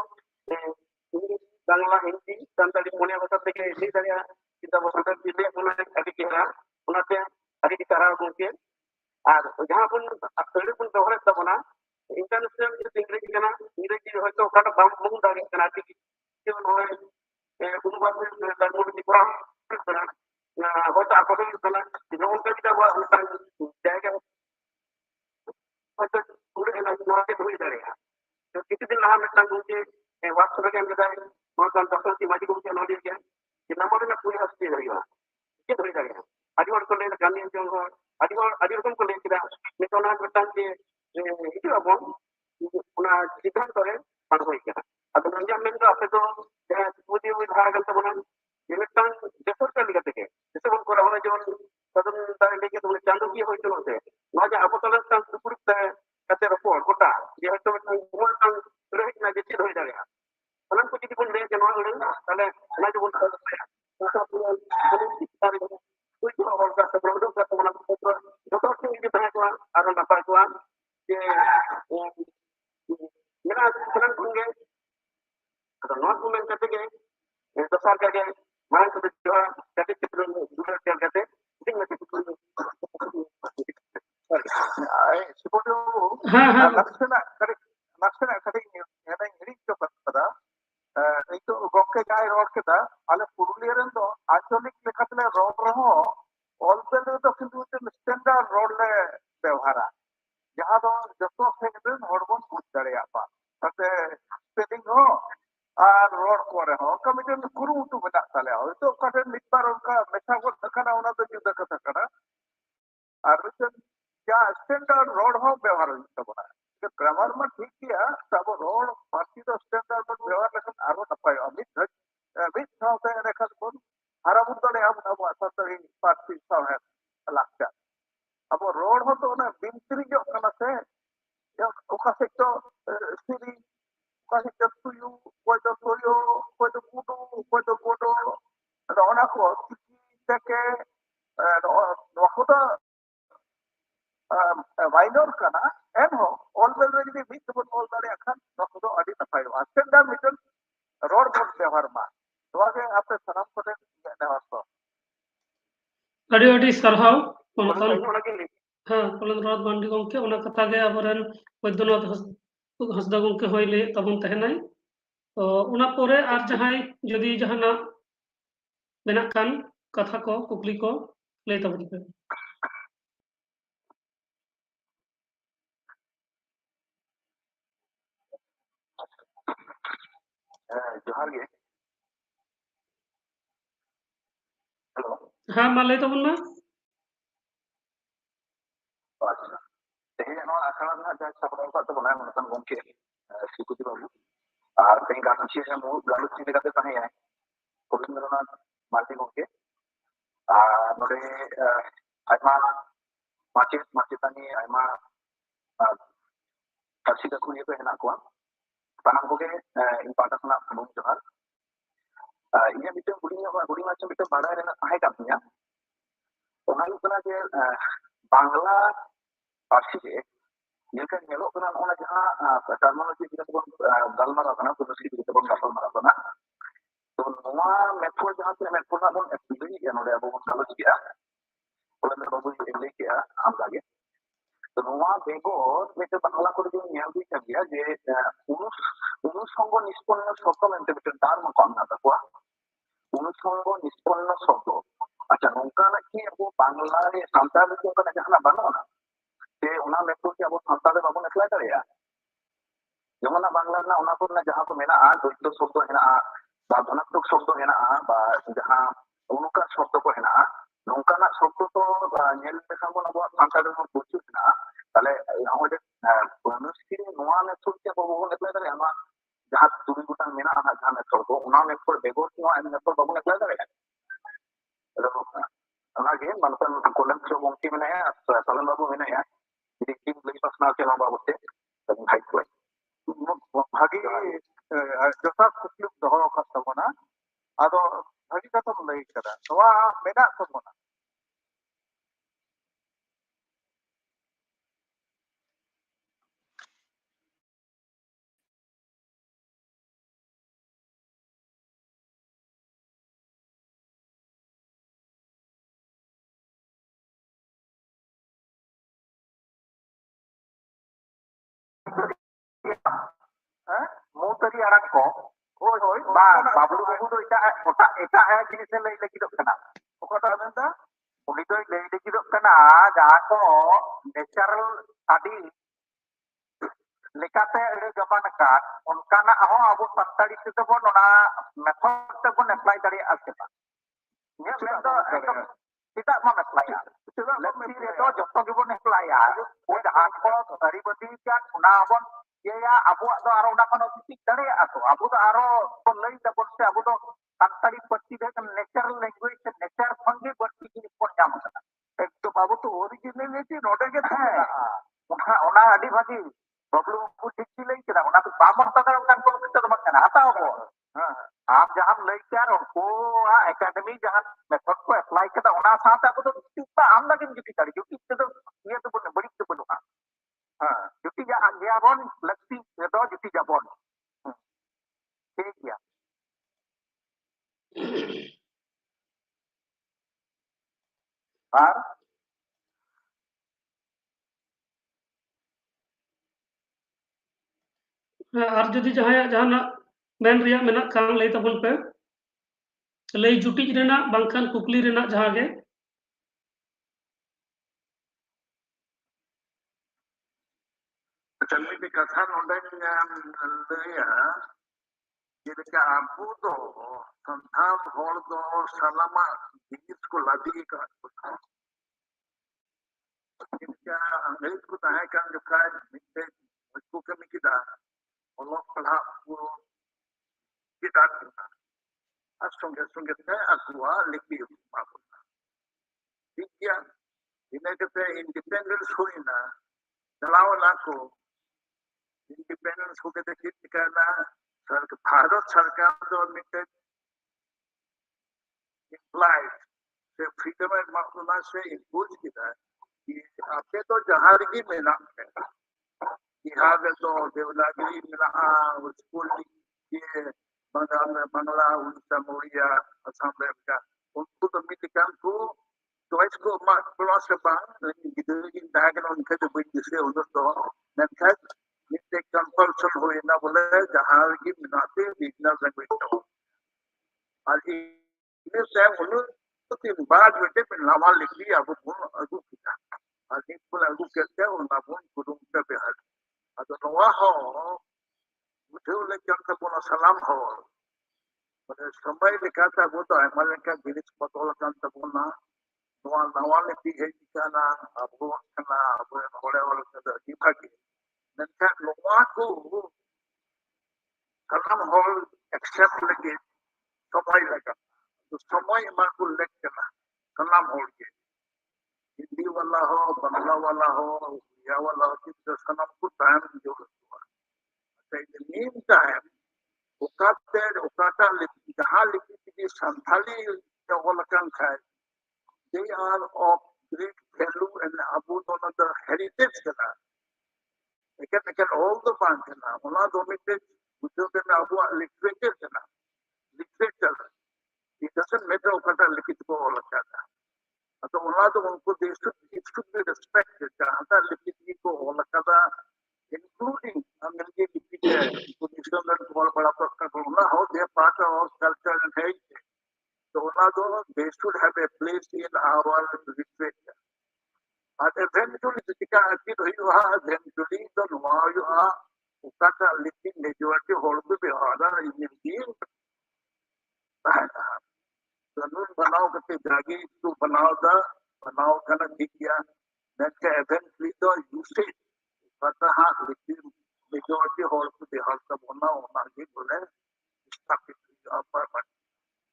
ini Bangla Hindi Santali punya bahasa teke ini saya kita bahasa pilih punya adik kira punya adik cara mungkin जहाँ पन अक्सर पन दोहरे तब ना international जो English करना English जो है तो काटा बाम बहुत डाले करना ठीक है वो है उन बात में दारू भी पूरा करना ना वो तो आपको भी करना जिन्हों उनका भी वो उनका जाएगा तो पूरे ना मार्केट हुई जाएगा तो किसी दिन लहा में तंग उनके व्हाट्सएप के अंदर जाए वहाँ का डॉक्टर की माजी को क्या नॉलेज है कि नंबर में पूरी हस्ती रहेगा ये हुई जाएगा adiwan ko len gani jongo adiwan ko len kida ni to na tan ke itu abon una sidan tore pan hoy kida adu nanja men do ape to pudi wi dhagal to bonan ye tan desor ka ligate ke jese bon ko rahona jon sadun ta leke to chandu ki hoy to no se na ja apo to tan supurta kate report kota ye hoy to tan bol tan rehit na jese hoy dare anan ko jidi bon le ke no le tale na jo bon ta pura itu orang kata produk kata mana kata doktor tu ini banyak orang orang dapat orang je mana sekarang punya atau non punya kata ke besar kata mana kata jual kata cepet jual kata ini macam itu seperti laksana kata ini ada ini tu pada itu gokke jai road kita ale purulia ren do ancholik lekatle road raho already to kintu standard road le ব্যবহারা jaha do joto sekden horbon buj dareya pa tate spelling ho ar road kore ho committee kuru tu bena tale ho to kate mitbar unka mesha ko takana ona to juda kata kana ar ja standard road ho ব্যবহার hoyta bona तो grammar में ठीक किया तब road party तो standard पर व्यवहार लेकिन आरो नपायो मित साथे रेखा कोन हरा मुद्दे अब असर तो पार्टी साव है लगता अब रोड हो तो ना बिंत्री जो कना से ओका से तो सिरी ओका से तो कोई तो कुडू कोई तो कोडो तो ओना को থেকে নওয়া ᱠᱚᱫᱚ মাইনর কানা এনহᱚᱸ ᱚᱞ ᱵᱮᱞ ᱨᱮ ᱡᱩᱫᱤ ᱢᱤᱫ ᱛᱮᱵᱚᱱ ᱚᱞ ᱫᱟᱲᱮᱭᱟᱜ ᱠᱷᱟᱱ ᱱᱚᱣᱟ ᱠᱚᱫᱚ ᱟᱹᱰᱤ ᱱᱟᱯᱟᱭᱚᱜᱼᱟ ᱥᱴᱮᱱᱰᱟᱨᱰ ᱢᱤᱫᱴᱮᱱ ᱨᱚᱲ ᱵᱚᱱ ᱵᱮᱣᱦᱟᱨ ᱢᱟ ᱱᱚᱣᱟ ᱜᱮ ᱟᱯᱮ ᱥᱟᱱᱟᱢ ᱠᱚᱴᱷᱮᱱ ᱤᱧᱟᱹᱜ ᱱᱮᱦᱚᱨ ᱫᱚ ᱟᱹᱰᱤ ᱟᱹᱰᱤ ᱥᱟᱨᱦᱟᱣ ᱚᱱᱠᱟᱱ ᱚᱱᱟᱜᱮ ᱠᱚᱞᱮᱱᱫᱨᱚᱱᱟᱛᱷ ᱢᱟᱱᱰᱤ ᱜᱚᱢᱠᱮ ᱚᱱᱟ ᱠᱟᱛᱷᱟ ᱜᱮ ᱟᱵᱚᱨᱮᱱ ᱵᱳᱭᱫᱚᱱᱟᱛᱷ ᱦᱟᱸᱥᱫᱟ ᱜᱚᱢᱠᱮ ᱦᱚᱸᱭ ᱞᱟᱹᱭᱮᱫ ᱛᱟᱵᱚᱱ ᱛᱟᱦᱮᱱᱟᱭ ᱛᱚ ᱚᱱᱟ ᱯᱚᱨᱮ ᱟᱨ ᱡᱟᱦᱟᱸᱭ ᱡᱩᱫᱤ ᱡᱟᱦᱟᱱᱟᱜ ᱢᱮᱱᱟᱜ ᱠᱷᱟᱱ ᱠᱟᱛᱷᱟ ᱠᱚ ᱠᱩᱠᱞᱤ ᱠᱚ ᱞᱟᱹᱭ ᱛᱟᱵᱚᱱ ᱯᱮ ᱡᱚᱦᱟᱨ ᱜᱮ ᱦᱮᱞᱳ ᱦᱮᱸ ᱢᱟ ᱞᱟᱹᱭ ᱛᱟᱵᱚᱱ ᱢᱟ ᱟᱪᱪᱷᱟ ᱛᱮᱦᱮᱧ ᱱᱚᱣᱟ ᱟᱠᱷᱲᱟ ᱨᱮᱱᱟᱜ ᱡᱟᱦᱟᱸ ᱥᱟᱯᱲᱟᱣ ᱟᱠᱟᱫ ᱛᱟᱵᱚᱱᱟᱭ ᱢᱚᱱᱚᱛᱟᱱ ᱜᱚᱢᱠᱮ ᱥᱨᱤᱯᱚᱛᱤ ᱵᱟᱵᱩ ᱟᱨ ᱛᱮᱦᱮᱧ ᱜᱟᱞᱚᱪ ᱢᱩᱬᱩᱫ ᱜᱟᱞᱚᱪ ᱞᱮᱠᱟᱛᱮ ᱛᱟᱦᱮᱸᱭᱟᱭ ᱠᱚᱞᱮᱱᱫᱨᱚᱱᱟᱛᱷ ᱢᱟᱨᱰᱤ ᱜᱚᱢᱠᱮ ᱟᱨ ᱱᱚᱰᱮ ᱟᱭᱢᱟ ᱢᱟᱪᱮᱫ ᱢᱟᱪᱮᱛᱟᱹᱱᱤ ᱟᱭᱢᱟ ᱯᱟᱹᱨᱥᱤ ᱜᱟᱹᱠᱷᱩᱲᱤᱭᱟᱹ ᱠᱚ ᱦᱮᱱᱟᱜ ᱠᱚᱣᱟ ᱥᱟᱱᱟᱢ ᱠᱚᱜᱮ ᱤᱧ ᱯᱟᱦᱴᱟ ᱠᱷᱚᱱᱟᱜ ᱥᱟᱹᱜᱩᱱ ᱡᱚᱦᱟᱨ ᱤᱧᱟᱹᱜ ᱢᱤᱫᱴᱮᱱ ᱦᱩᱰᱤᱧ ᱢᱟᱪᱷᱟ ᱢᱤᱫᱴᱮᱱ ᱵᱟᱲᱟᱭ ᱨᱮᱱᱟᱜ ᱛᱟᱦᱮᱸ ᱠᱟᱱ ᱛᱤᱧᱟ ᱚᱱᱟ ᱦᱩᱭᱩᱜ ᱠᱟᱱᱟ ᱡᱮ ᱵᱟᱝᱞᱟ ᱯᱟᱹᱨᱥᱤ ᱨᱮ ᱡᱮᱞᱮᱠᱟ ᱧᱮᱞᱚᱜ ᱠᱟᱱᱟ ᱱᱚᱜᱼᱚᱭ ᱡᱟᱦᱟᱸ ᱴᱟᱨᱢᱳᱞᱚᱡᱤ ᱤᱫᱤ ᱠᱟᱛᱮ ᱵᱚᱱ ᱜᱟᱞᱢᱟᱨᱟᱣ ᱠᱟᱱᱟ ᱯᱨᱚᱫᱚᱥᱤ ᱤᱫᱤ ᱠᱟᱛᱮ ᱵᱚᱱ ᱜᱟᱯᱟᱞᱢᱟᱨᱟᱣ ᱠᱟᱱᱟ ᱛᱚ ᱱᱚᱣᱟ ᱢᱮᱛᱷᱚᱰ ᱡᱟᱦᱟᱸ ᱛᱤᱱᱟᱹᱜ ᱢᱮᱛᱷᱚᱰ ᱵᱚᱱ ᱞᱟᱹᱭᱮᱜᱼᱟ ᱱᱚᱰᱮ ᱟᱵᱚ ᱵᱚᱱ ᱜᱟᱞᱚᱪ ᱠᱮᱜᱼᱟ ᱠᱚᱞᱮᱱᱫᱨᱚ ᱵᱟᱵᱩ ᱞᱟᱹᱭ ᱠᱮᱜᱼᱟ ᱟᱢᱫᱟᱜᱮ ᱛᱚ ᱱᱚᱣᱟ ᱵᱮᱜᱚᱨ ᱢᱤᱫᱴᱮᱱ ᱵᱟᱝᱞᱟ ᱠᱚᱨᱮ ᱫᱚᱧ ᱧᱮᱞ ᱦᱩᱭ ᱠᱟᱱ ᱜᱮᱭᱟ ᱡᱮ অনুসঙ্গ নিষ্পন্ন শব্দ মেনতে মিটন টার্ম ᱠᱚ ᱢᱮᱱᱟᱜ ᱛᱟᱠᱚᱣᱟ অনুসঙ্গ নিষ্পন্ন শব্দ আচ্ছা ᱱᱚᱝᱠᱟᱱᱟᱜ কি ᱟᱵᱚ ᱵᱟᱝᱞᱟ ᱨᱮ ᱥᱟᱱᱛᱟᱲ ᱨᱮ ᱚᱱᱠᱟᱱᱟᱜ ᱡᱟᱦᱟᱱᱟᱜ ᱵᱟᱹᱱᱩᱜᱼᱟ ᱥᱮ ᱚᱱᱟ ᱢᱮᱛᱷᱚᱰ কি ᱟᱵᱚ ᱥᱟᱱᱛᱟᱲ ᱨᱮ ᱵᱟᱵᱚᱱ ᱮᱯᱞᱟᱭ ᱫᱟᱲᱮᱭᱟᱜᱼᱟ ᱡᱮᱢᱚᱱ ᱵᱟᱝᱞᱟ ᱨᱮᱱᱟᱜ ᱚᱱᱟ ᱠᱚᱨᱮᱱᱟᱜ ᱡᱟᱦᱟᱸ ᱠᱚ ᱢᱮᱱᱟᱜᱼᱟ ᱫᱚᱭᱛᱚ শব্দ হেনাᱜᱼᱟ বা ধনাত্মক শব্দ হেনাᱜᱼᱟ বা ᱡᱟᱦᱟᱸ অনুকার শব্দ ᱠᱚ হেনাᱜᱼᱟ ᱱᱚᱝᱠᱟᱱᱟᱜ শব্দ ᱛᱚ ᱧᱮᱞ ᱞᱮᱠᱷᱟᱱ ᱵᱚᱱ ᱟᱵᱚᱣᱟᱜ ᱥᱟᱱᱛᱟᱲ ᱨᱮ প্রচুর হেনাᱜᱼᱟ তাহলে ᱱᱚᱜᱼᱚᱭ ᱵᱚᱱᱩᱥᱠᱤ ᱱᱚᱣᱟ ᱢᱮᱛᱷᱚᱰ কি ᱟᱵᱚ ᱵᱟᱵᱚᱱ ᱮᱯᱞᱟᱭ ᱫᱟᱲᱮᱭᱟᱜᱼᱟ ᱱᱚᱣᱟ ᱡᱟᱦᱟᱸ ᱛᱩᱨᱩᱭ ᱜᱚᱴᱟᱝ ᱢᱮᱱᱟᱜᱼᱟ ᱦᱟᱸᱜ ᱡᱟᱦᱟᱸ ᱢᱮᱛᱷᱚᱰ ᱠᱚ ᱚᱱᱟ ᱢᱮᱛᱷᱚᱰ ᱵᱮᱜᱚᱨ ᱱᱚᱣᱟ ᱢᱮᱛᱷᱚᱰ ᱵᱟᱵᱚᱱ ᱮᱯᱞᱟᱭ ᱫᱟᱲᱮᱭᱟᱜᱼᱟ ᱚᱱᱟᱜᱮ ᱢᱟᱱᱚᱛᱟᱱ ᱠᱚᱞᱮᱱᱫᱨᱚ ᱜᱚᱢᱠᱮ ᱢᱮᱱᱟᱭᱟ ᱥᱟᱞᱚᱱ ᱵᱟᱵᱩ ᱢᱮᱱᱟᱭᱟ ᱡᱩᱫᱤ ᱴᱤᱢ ᱞᱟᱹᱭ ᱯᱟᱥᱱᱟᱣ ᱠᱮᱭᱟ ᱱᱚᱣᱟ ᱵᱟᱵᱚᱫ ᱛᱮ ᱵᱷᱟᱹᱜᱤ ᱠᱚᱜᱼᱟ ᱵᱷᱟᱹᱜᱤ ᱡᱚᱛᱷᱟᱛ ᱠᱩᱠᱞᱤᱢ ᱫᱚᱦᱚ ᱟᱠᱟᱫ ᱛᱟᱵᱚᱱᱟ ᱟᱫᱚ ᱵᱷᱟᱹᱜᱤ ᱠᱟᱛᱷᱟᱢ ᱞᱟᱹᱭ ᱠᱟᱫᱟ ᱱᱚᱣᱟ ᱢᱮᱱᱟᱜ ᱛᱟᱵᱚᱱᱟ মৌতারি আড়াং ko ᱦᱳᱭ ᱦᱳᱭ বাবলু বাবু ᱫᱚ ᱮᱴᱟᱜ ᱡᱤᱱᱤᱥᱮ ᱞᱟᱹᱭ ᱞᱟᱹᱜᱤᱫᱚᱜ ᱠᱟᱱᱟ ᱚᱠᱟᱴᱟᱜ ᱢᱮᱱᱫᱟ ᱩᱱᱤ ᱫᱚᱭ ᱞᱟᱹᱭ ᱞᱟᱹᱜᱤᱫᱚᱜ ᱠᱟᱱᱟ ᱡᱟᱦᱟᱸ ᱠᱚ ᱱᱮᱪᱟᱨᱟᱞ ᱥᱴᱟᱰᱤ ᱞᱮᱠᱟᱛᱮ ᱟᱹᱰᱤ ᱜᱟᱵᱟᱱ ᱟᱠᱟᱫ ᱚᱱᱠᱟᱱᱟᱜ ᱦᱚᱸ ᱟᱵᱚ ᱥᱟᱱᱛᱟᱲᱤ ᱛᱮᱫᱚ ᱵᱚᱱ ᱚᱱᱟ ᱢᱮᱛᱷᱚᱰ ᱛᱮᱵᱚᱱ ᱮᱯᱞᱟᱭ ᱫᱟᱲᱮᱭᱟᱜᱼᱟ ᱥᱮ ᱵᱟᱝ ᱤᱧᱟᱹᱜ ᱢᱮᱱᱫᱚ ᱪᱮᱫᱟᱜ ᱵᱟᱢ ᱮᱯᱞᱟᱭᱟ ᱞᱟᱹᱠᱛᱤ ᱨᱮᱫᱚ ᱡᱚᱛᱚ ᱜᱮᱵᱚᱱ ᱮᱯᱞᱟᱭᱟ ᱡᱟᱦᱟᱸ ᱠᱚ ᱟᱹᱨᱤᱵᱟᱹᱫᱤ ᱠᱟᱱ ᱚᱱᱟ ᱦᱚᱸᱵᱚᱱ ᱤᱭᱟᱹᱭᱟ ᱟᱵᱚᱣᱟᱜ ᱫᱚ ᱟᱨᱚ ᱚᱱᱟ ᱠᱷᱚᱱ ᱵᱤᱥᱤ ᱫᱟᱲᱮᱭᱟᱜᱼᱟ ᱛᱚ ᱟᱵᱚ ᱫᱚ ᱟᱨᱚ ᱵᱚᱱ ᱞᱟᱹᱭ ᱫᱟᱵᱚᱱ ᱥᱮ ᱟᱵᱚ ᱫᱚ ᱥᱟᱱᱛᱟᱲᱤ ᱯᱟᱹᱨᱥᱤ ᱫᱚ ᱱᱮᱪᱟᱨᱟᱞ ᱞᱮᱝᱜᱩᱭᱮᱡ ᱥᱮ ᱱᱮᱪᱟᱨ ᱠᱷᱚᱱ ᱜᱮ ᱵᱟᱹᱲᱛᱤ ᱡᱤᱱᱤᱥ ᱵᱚᱱ ᱧᱟᱢ ᱟᱠᱟᱫᱟ ᱮᱠᱫᱚᱢ ᱟᱵᱚ ᱛᱚ ᱚᱨᱤᱡᱤᱱᱟᱞᱤᱴᱤ ᱱᱚᱰᱮ ᱜᱮ ᱢᱮᱱᱟᱜᱼᱟ ᱚᱱᱟ ᱟᱹᱰᱤ ᱵᱷᱟᱹᱜᱤ ᱵᱟᱵᱞᱩ ᱵᱟᱵᱩ ᱴᱷᱤᱠ ᱜᱮ ᱞᱟᱹᱭ ᱠᱮᱫᱟ ᱚᱱᱟ ᱫᱚ ᱵᱟᱢ ᱦᱟᱛᱟᱣ ᱫᱟᱲᱮᱭᱟᱜ ᱠᱟᱱ ᱠᱳᱱᱳ ᱠᱤᱪᱷᱩ ᱫᱚ ᱵᱟᱝ ᱠᱟᱱᱟ ᱦᱟᱛᱟᱣ ᱟᱵᱚ ᱟᱢ ᱡᱟᱦᱟᱸᱢ ᱞᱟᱹᱭ ᱠᱮᱫᱟ ᱩᱱᱠᱩᱣᱟᱜ ᱮᱠᱟᱰᱮᱢᱤ ᱡᱟᱦᱟᱸ ᱢᱮᱛᱷᱚᱰ ᱠᱚ ᱮᱯᱞᱟᱭ ᱠᱮᱫᱟ ᱚᱱᱟ ᱥᱟᱶᱛᱮ ᱟᱵᱚ ᱫᱚ ᱟᱢᱫᱟ ᱜᱮᱢ ᱡᱩᱴᱤ ᱫᱟᱲᱮᱭᱟᱜᱼᱟ ᱡᱩᱴᱤ ᱛᱮᱫᱚ ᱤᱭᱟᱹ ᱫᱚ ᱵᱟᱹᱲᱤᱡ ᱫᱚ ᱵᱟᱹᱱᱩᱜᱼᱟ ᱡᱩᱴᱤ ᱜᱮᱭᱟᱵᱚᱱ ᱞᱟᱹᱠᱛᱤ ᱨᱮᱫᱚ ᱡᱩᱴᱤ ᱜᱮᱭᱟᱵᱚᱱ ᱴᱷᱤक गया ᱟᱨ ᱡᱩᱫᱤ ᱡᱟᱦᱟᱸᱭᱟᱜ ᱡᱟᱦᱟᱱᱟᱜ ᱢᱮᱱ ᱨᱮᱭᱟᱜ ᱢᱮᱱᱟᱜ ᱠᱷᱟᱱ ᱞᱟᱹᱭ ᱛᱟᱵᱚᱱ ᱯᱮ ᱞᱟᱹᱭ ᱡᱩᱴᱤᱡ ᱨᱮᱱᱟᱜ ᱵᱟᱝᱠᱷᱟन ᱠᱩᱠᱞᱤ ᱨᱮᱱᱟᱜ ᱡᱟᱦᱟᱸ ᱜᱮ ᱪᱟᱞᱢᱤ ᱯᱮ ᱠᱟᱛᱷᱟ ᱱᱚᱰᱮᱧ ᱞᱟᱹᱭᱟ ᱡᱮᱞᱮᱠᱟ ᱟᱵᱚ ᱫᱚ ᱥᱟᱱᱛᱟᱲ ᱦᱚᱲ ᱫᱚ ᱥᱟᱱᱟᱢᱟᱜ ᱡᱤᱱᱤᱥ ᱠᱚ ᱞᱟᱫᱮ ᱟᱠᱟᱫ ᱵᱚᱱᱟ ᱡᱮᱞᱮᱠᱟ ᱤᱝᱨᱮᱡ ᱠᱚ ᱛᱟᱦᱮᱸ ᱠᱟᱱ ᱡᱚᱠᱷᱟᱡ ᱢᱤᱫᱴᱮᱡ ᱢᱚᱡᱽ ᱠᱚ ᱠᱟᱹᱢᱤ ᱠᱮᱫᱟ ᱚᱞᱚᱜ ᱯᱟᱲᱦᱟᱜ ᱠᱚ ᱪᱮᱫ ᱟᱫ ᱵᱚᱱᱟ ᱟᱨ ᱥᱚᱸᱜᱮ ᱥᱚᱸᱜᱮ ᱛᱮ ᱟᱠᱚᱣᱟᱜ ᱞᱤᱯᱤ ᱮᱢᱟ ᱵᱚᱱᱟ ᱴᱷᱤक ᱜᱮᱭᱟ ᱤᱱᱟᱹ ᱠᱟᱛᱮ ᱤᱱᱰᱤᱯᱮᱱᱰᱮন্স ᱦᱩᱭᱱᱟ ᱪᱟᱞᱟᱣ ᱮᱱᱟ ᱠᱚ इंडिपेंडेंस होके चेक चिकाना भारत सरकार दो मिटे इम्प्लाइड से फ्रीडम से इम्पोज किया कि आपके तो जहाँ रही मेना यहाँ में तो देवनागरी मेना स्कूल ये बांग्ला उड़ीसा मोरिया असम का उनको तो मिलकर को चॉइस को मार्क प्लस से बांग गिदर की दाग ना उनके तो बिल्कुल से उधर तो नेक्स्ट ये कंपल्सन हो ना बोले जहाँ की मिनाते रीजनल लैंग्वेज तो आज ये सब उन्होंने तो तीन बार बेटे पे नामा लिख लिया वो अगु किया आज एक बोला अगु कहते हैं और नामों कुडुम का बेहद आज नवा हो मुझे उन्हें क्या बोला सलाम हो मैंने समय लिखा था वो तो हमारे का गिरीश पटोला का बोलना नवा नवा लिखी है किसाना अब वो करना अब होने वाले का दीपा की नंतर नवा को सलाम हो एक्सेप्ट लगे समय लगा तो समय मार को लेक करना सलाम हो गए हिंदी वाला हो बांग्ला वाला हो उड़िया वाला हो कि सलाम को टाइम जो हुआ तो इन मीन टाइम उकाता लिखी जहाँ लिखी थी संथाली जो वाला काम है they are of great value and abu dono the heritage kana again all the bank kana ona dominated जो के abu literature kana literature it doesn't matter ukata लिखित को लगता था तो उन्होंने तो उनको it should be respected जहाँ तक लिखित को लगता था including अंग्रेजी लिखित है पोजीशन में बहुत बड़ा प्रश्न होना हो they are part of our culture and heritage so उन्होंने they should have a place in our literature and eventually ketika akhir huwa eventually the nuaya ukata लिखित majority hold पे बिहार इंडियन कानून बनाओ करके जागी तो बनाओ करना ठीक किया नेक्स्ट एवेंटली तो यूसेज पता हाँ लेकिन मेजॉरिटी हॉल को बिहार का होना ये बोले स्थापित पर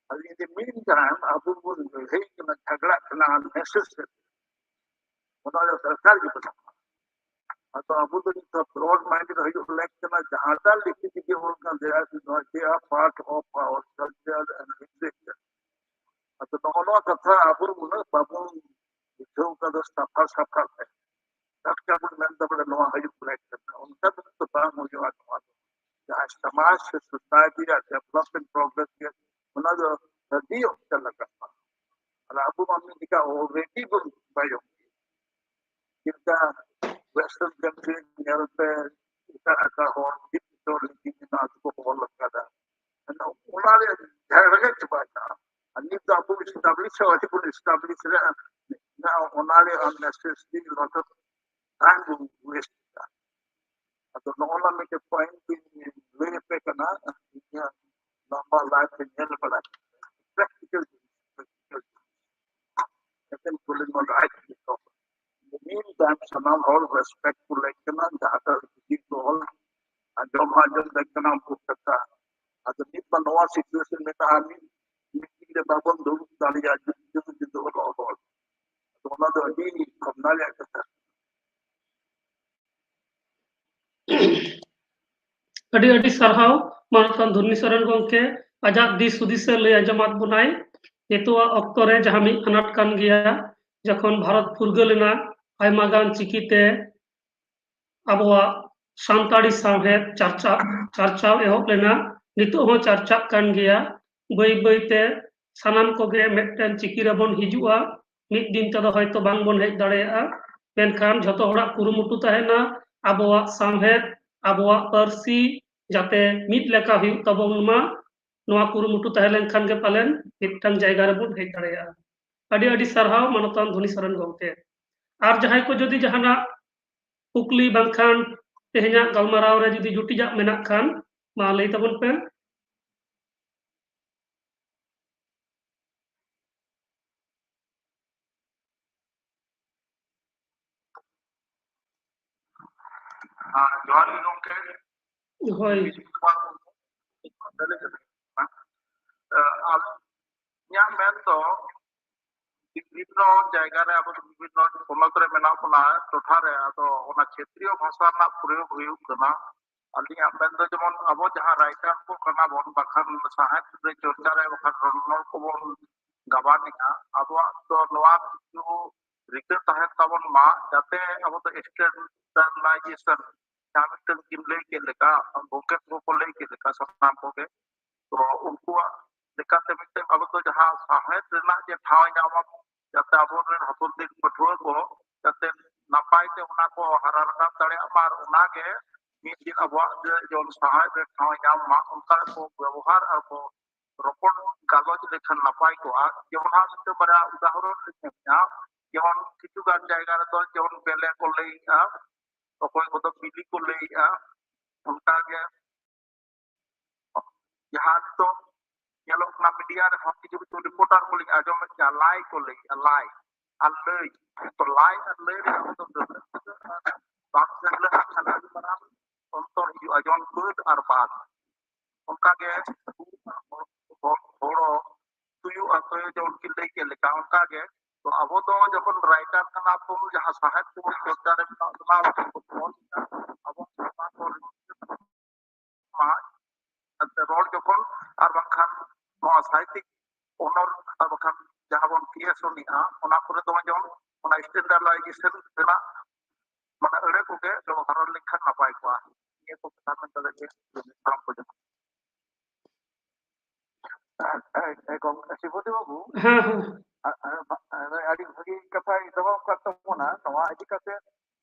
अभी इन द मीन टाइम अब वो है कि मैं झगड़ा करना नेसेसरी उन्होंने सरकार की पता तो अब तो ब्रॉड माइंडेड है जो लाइक करना जहाँ तक लिखी थी वो का they are part of our culture and literature तो दोनों कथा अब उन्हें बाबू जो का दो सफा है तब क्या कुछ मैं तो बड़ा नवा है जो लाइक करना उनका तो काम हो गया जहाँ समाज से सोसाइटी या डेवलपमेंट प्रोग्रेस के उन्हें जो नदी होता लगा और अब मम्मी का ऑलरेडी बायो जिनका वेस्टर्न कंट्री नियर पे ऐसा हो तो लेकिन आज को बहुत लगता था उन्होंने झगड़े के बाद अन्य तो आपको establish है वाली को establish है ना उन्होंने unnecessary lot of time waste किया तो नॉर्मल में के पॉइंट भी ले पे करना या लंबा लाइफ में नहीं पड़ा practical लेकिन पुलिस में राइट तो meantime सनाम और respectful लेकिन ज़्यादा किसी को और जो माजन लेकिन आपको सकता अगर नित नवा सिचुएशन में कहानी मिट्टी के बाबन दो डाली जाती है जो और तो ना तो अभी हमना लिया करता अड़ी अड़ी सरहाव मानतान धुर्नी सरन गोंके आजाद दिस हुदिस से लय आंजमात बुनाय नितोआ ऑक्टो रे जहां मिद अनाट कान गया जखन भारत फुरगलेना आयमा गान चिकीते अबवा सानताड़ी सावहेद चर्चा एहब लेना नितो हो चर्चा कान गया बई बईते सानाम कोगे मेटन चिकी रेबन हिजुआ मिद दिन तदो हयतो बांग बन हेज दाड़ेया मेनखान झतो होड़ा कुरुमुटु तहेना अबवा सावहेद अबवा पारसी जाते मिद लेका हुई तबोमा नवा कुरुमुटु तहे लेनखान के पालेन मिदटांग जायगा रेबन हेज दाड़ेया अड़ी अड़ी सरहाव मानतान धुनी सरन गोंके आर जहां को जदि जहाना कुकली बांखान तेहना गलमाराव रे जदि जुटिजा मेना खान मा लई तबन पे जवान लोगों के होय यहाँ मैं तो विभिन्न जायगा रे अब विभिन्न पनत रे मेना पना टोठा रे तो ओना क्षेत्रीय भाषा ना प्रयोग हुई कना अलिया मैं तो जमन अब जहां राइटर को कना बन बखन साहित्य रे चर्चा रे बखन रनल को बन गाबानिया अबवा तो नवा किछु रिका तहन तबन मा जाते अब तो स्टैंडर्डाइजेशन जामितन किमले के लेका बोके को ले के लेका सनाम को के तो उनको लेकाते मिते अब तो जहां साहेब रेना जे ठाव जामा जाते अब हतुल दिन पठुआ को जाते नापाई ते उना को हरा रका तड़े मार उना के मीत दिन अब जो साहेब ठाव जामा उनका को व्यवहार और को रोपण कागज लेखन नापाई को जेमन मिते बड़ा उदाहरण लेखना जेमन किछु गान जायगा तो जेमन बेले को लेया अकोय को तो बिली को लेया उनका के जहां तो यलो ना मीडिया रे हम किछु किछु रिपोर्टर को ले आजो में लाई को ले लाई अल्ले तो लाई अल्ले रे हम तो बात से ले खाना बना अंतर ही अजन गुड और बात उनका के थोड़ो तुयु अतय जो उनकी ले के लेका उनका के तो अब तो जब राइटर का तो जहां साहित्य को चर्चा रे ना को फोन अब को मा रोड जखन और बखान नवा साहित्यिक ऑनर और बखान जहां बन पीएस होनिया ओना करे तो जन ओना स्टैंडर्डाइजेशन देना माने अड़े को के व्यवहार लेखन नापाय को ये को प्रधान मंत्री के काम को शिवदे बाबू हाँ अड़ी भगी कथा दबा करता होना नवा इदी कते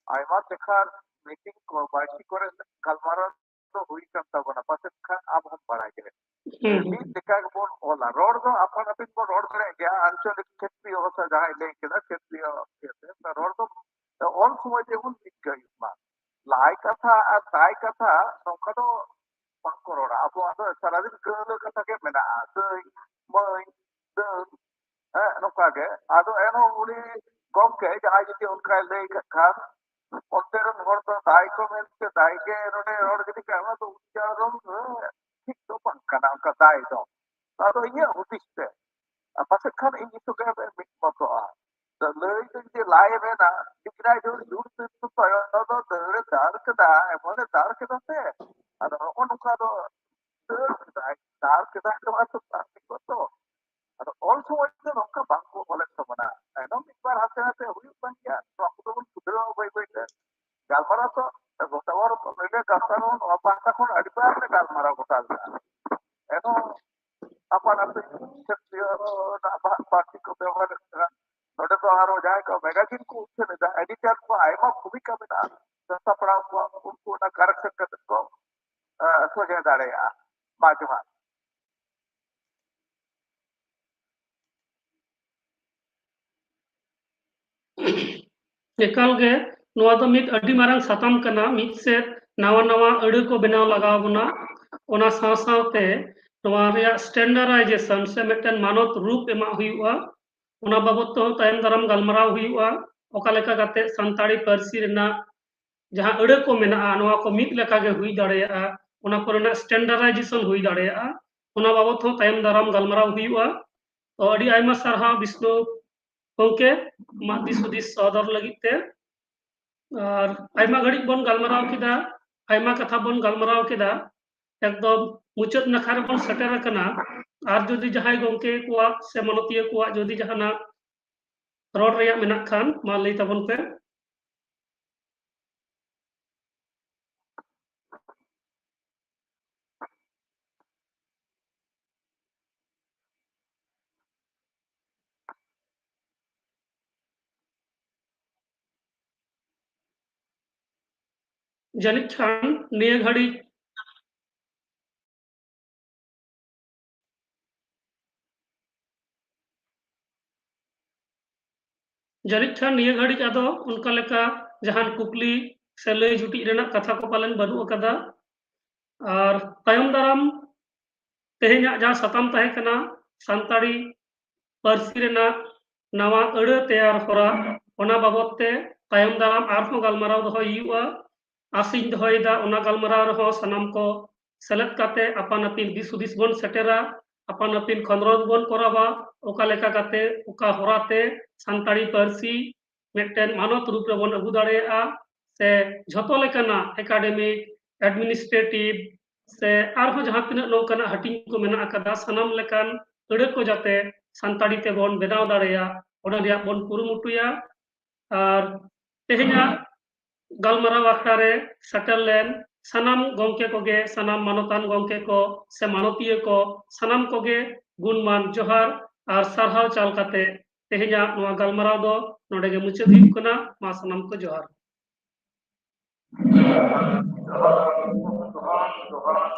आयमा देखा मीटिंग को बाइसी करे गलमारा तो हुई करता बना पासे खा अब हम बढ़ा के मीट देखा को होला रोड तो अपन अपन को रोड करे गया आंचलिक क्षेत्रीय व्यवस्था जहां ले के ना क्षेत्रीय तो रोड तो ऑन समय जे उन दिख गई मा लाई कथा और ताई कथा नोका तो पंको रोड अब तो सारा दिन के कथा के मेना दई मई द नोका के आदो एनो उनी गम के जहां जति उनका ले Khan onteron hor to dai ko mente dai ke rode rod gidi kana to ucharon ठीक तो पंकना का dai do ado iya hutiste apa sekhan ini to ga mit moto the lei to je lai me na dikra jo dur to to do dere dar ka da emone dar ke da se ado onu ka do dar ke da ka to ko to ado also what the nokka bangko bole to mana eno mikbar hate hui panja to kudro bai bai galmara to gotawar to mele kasaron apanta kon adipar ne galmara gotal eno apa na kshetriya na party ko ব্যবহার note to aro jaye ko magazine ko usse ne editor ko aima bhumika mena jasa pada ko unko na correction kar ko soje dareya majma एकाल गे नवा तो मित अडी मारंग साताम कना मित से नवा नवा अड़ को बनाव लगाव बना ओना साव सावते नवा रिया स्टैंडर्डाइजेशन से मिटन मानत रूप एमा हुआ ओना बाबत तो तायम दाराम गलमराव हुआ ओका लेका गाते संताड़ी पारसी रेना जहां अड़ को मेना नवा को मित लेका गे हुई दाड़ेया ओना कोरेना स्टैंडर्डाइजेशन हुई दाड़ेया ओना बाबत तो तायम दाराम गलमराव हुआ तो अडी आयमा सरहा विष्णु ओके मादी सुदिस सदर लगिते और आयमा घड़ी बन गलमराव किदा आयमा कथा बन गलमराव किदा एकदम मुचाद नखा रे बन सेटर कना और जदि जहाय गंके कोआ से मनतिय कोआ जदि जहाना रोड रेया मेना खान मा लई तबन पे जनित खान निय घड़ी जनित खान निय घड़ी आदो उनका लेका जहान कुकली से लई जुटी रेना कथा को पालन बनु अकदा और तायम दाराम तेहेኛ जहां सताम तहे कना संताड़ी पारसी रेना नवा अड़ तैयार होरा ओना बाबत ते तायम दाराम आरहों गलमराव दहो हुआ आसिन दहोयदा ओना गलमराव रहो सनाम को सेलेद काते अपन अपिन दिसुदिस बन सेटेरा अपन अपिन खंद्रोद बन करावा ओका लेका काते ओका होराते संताड़ी पारसी मिटन मानत रूप रे बन अगु दाड़ेया से झतो लेकाना एकेडमिक एडमिनिस्ट्रेटिव से आरहों जहां तिना नौकाना हटिंग को मेना अकदा सनाम लेकान अड़ को जाते ᱥᱟᱱᱛᱟᱲᱤ ᱛᱮᱵᱚᱱ ᱵᱮᱱᱟᱣ ᱫᱟᱲᱮᱭᱟᱜ ᱚᱱᱟ ᱨᱮᱭᱟᱜ ᱵᱚᱱ ᱠᱩᱨᱩᱢᱩᱴᱩᱭᱟ ᱟᱨ ᱛᱮᱦᱮᱧᱟᱜ ᱜᱟᱞᱢᱟᱨᱟᱣ ᱟᱠᱷᱲᱟ ᱨᱮ ᱥᱮᱴᱮᱨ ᱞᱮᱱ ᱥᱟᱱᱟᱢ ᱜᱚᱝᱠᱮ ᱠᱚᱜᱮ ᱥᱟᱱᱟᱢ ᱢᱟᱱᱚᱛᱟᱱ ᱜᱚᱝᱠᱮ ko se ᱢᱟᱱᱚᱛᱤᱭᱟᱹ ko ᱥᱟᱱᱟᱢ ᱠᱚᱜᱮ ᱜᱩᱱᱢᱟᱱ ᱡᱚᱦᱟᱨ ᱟᱨ ᱥᱟᱨᱦᱟᱣ ᱪᱟᱞ ᱠᱟᱛᱮ ᱛᱮᱦᱮᱧᱟᱜ ᱱᱚᱣᱟ ᱜᱟᱞᱢᱟᱨᱟᱣ ᱫᱚ ᱱᱚᱰᱮ ᱜᱮ ᱢᱩᱪᱟᱹᱫ ᱦᱩᱭᱩᱜ ᱠᱟᱱᱟ ᱢᱟ ᱥᱟᱱᱟᱢ ᱠᱚ ᱡᱚᱦᱟᱨ जोहार जोहार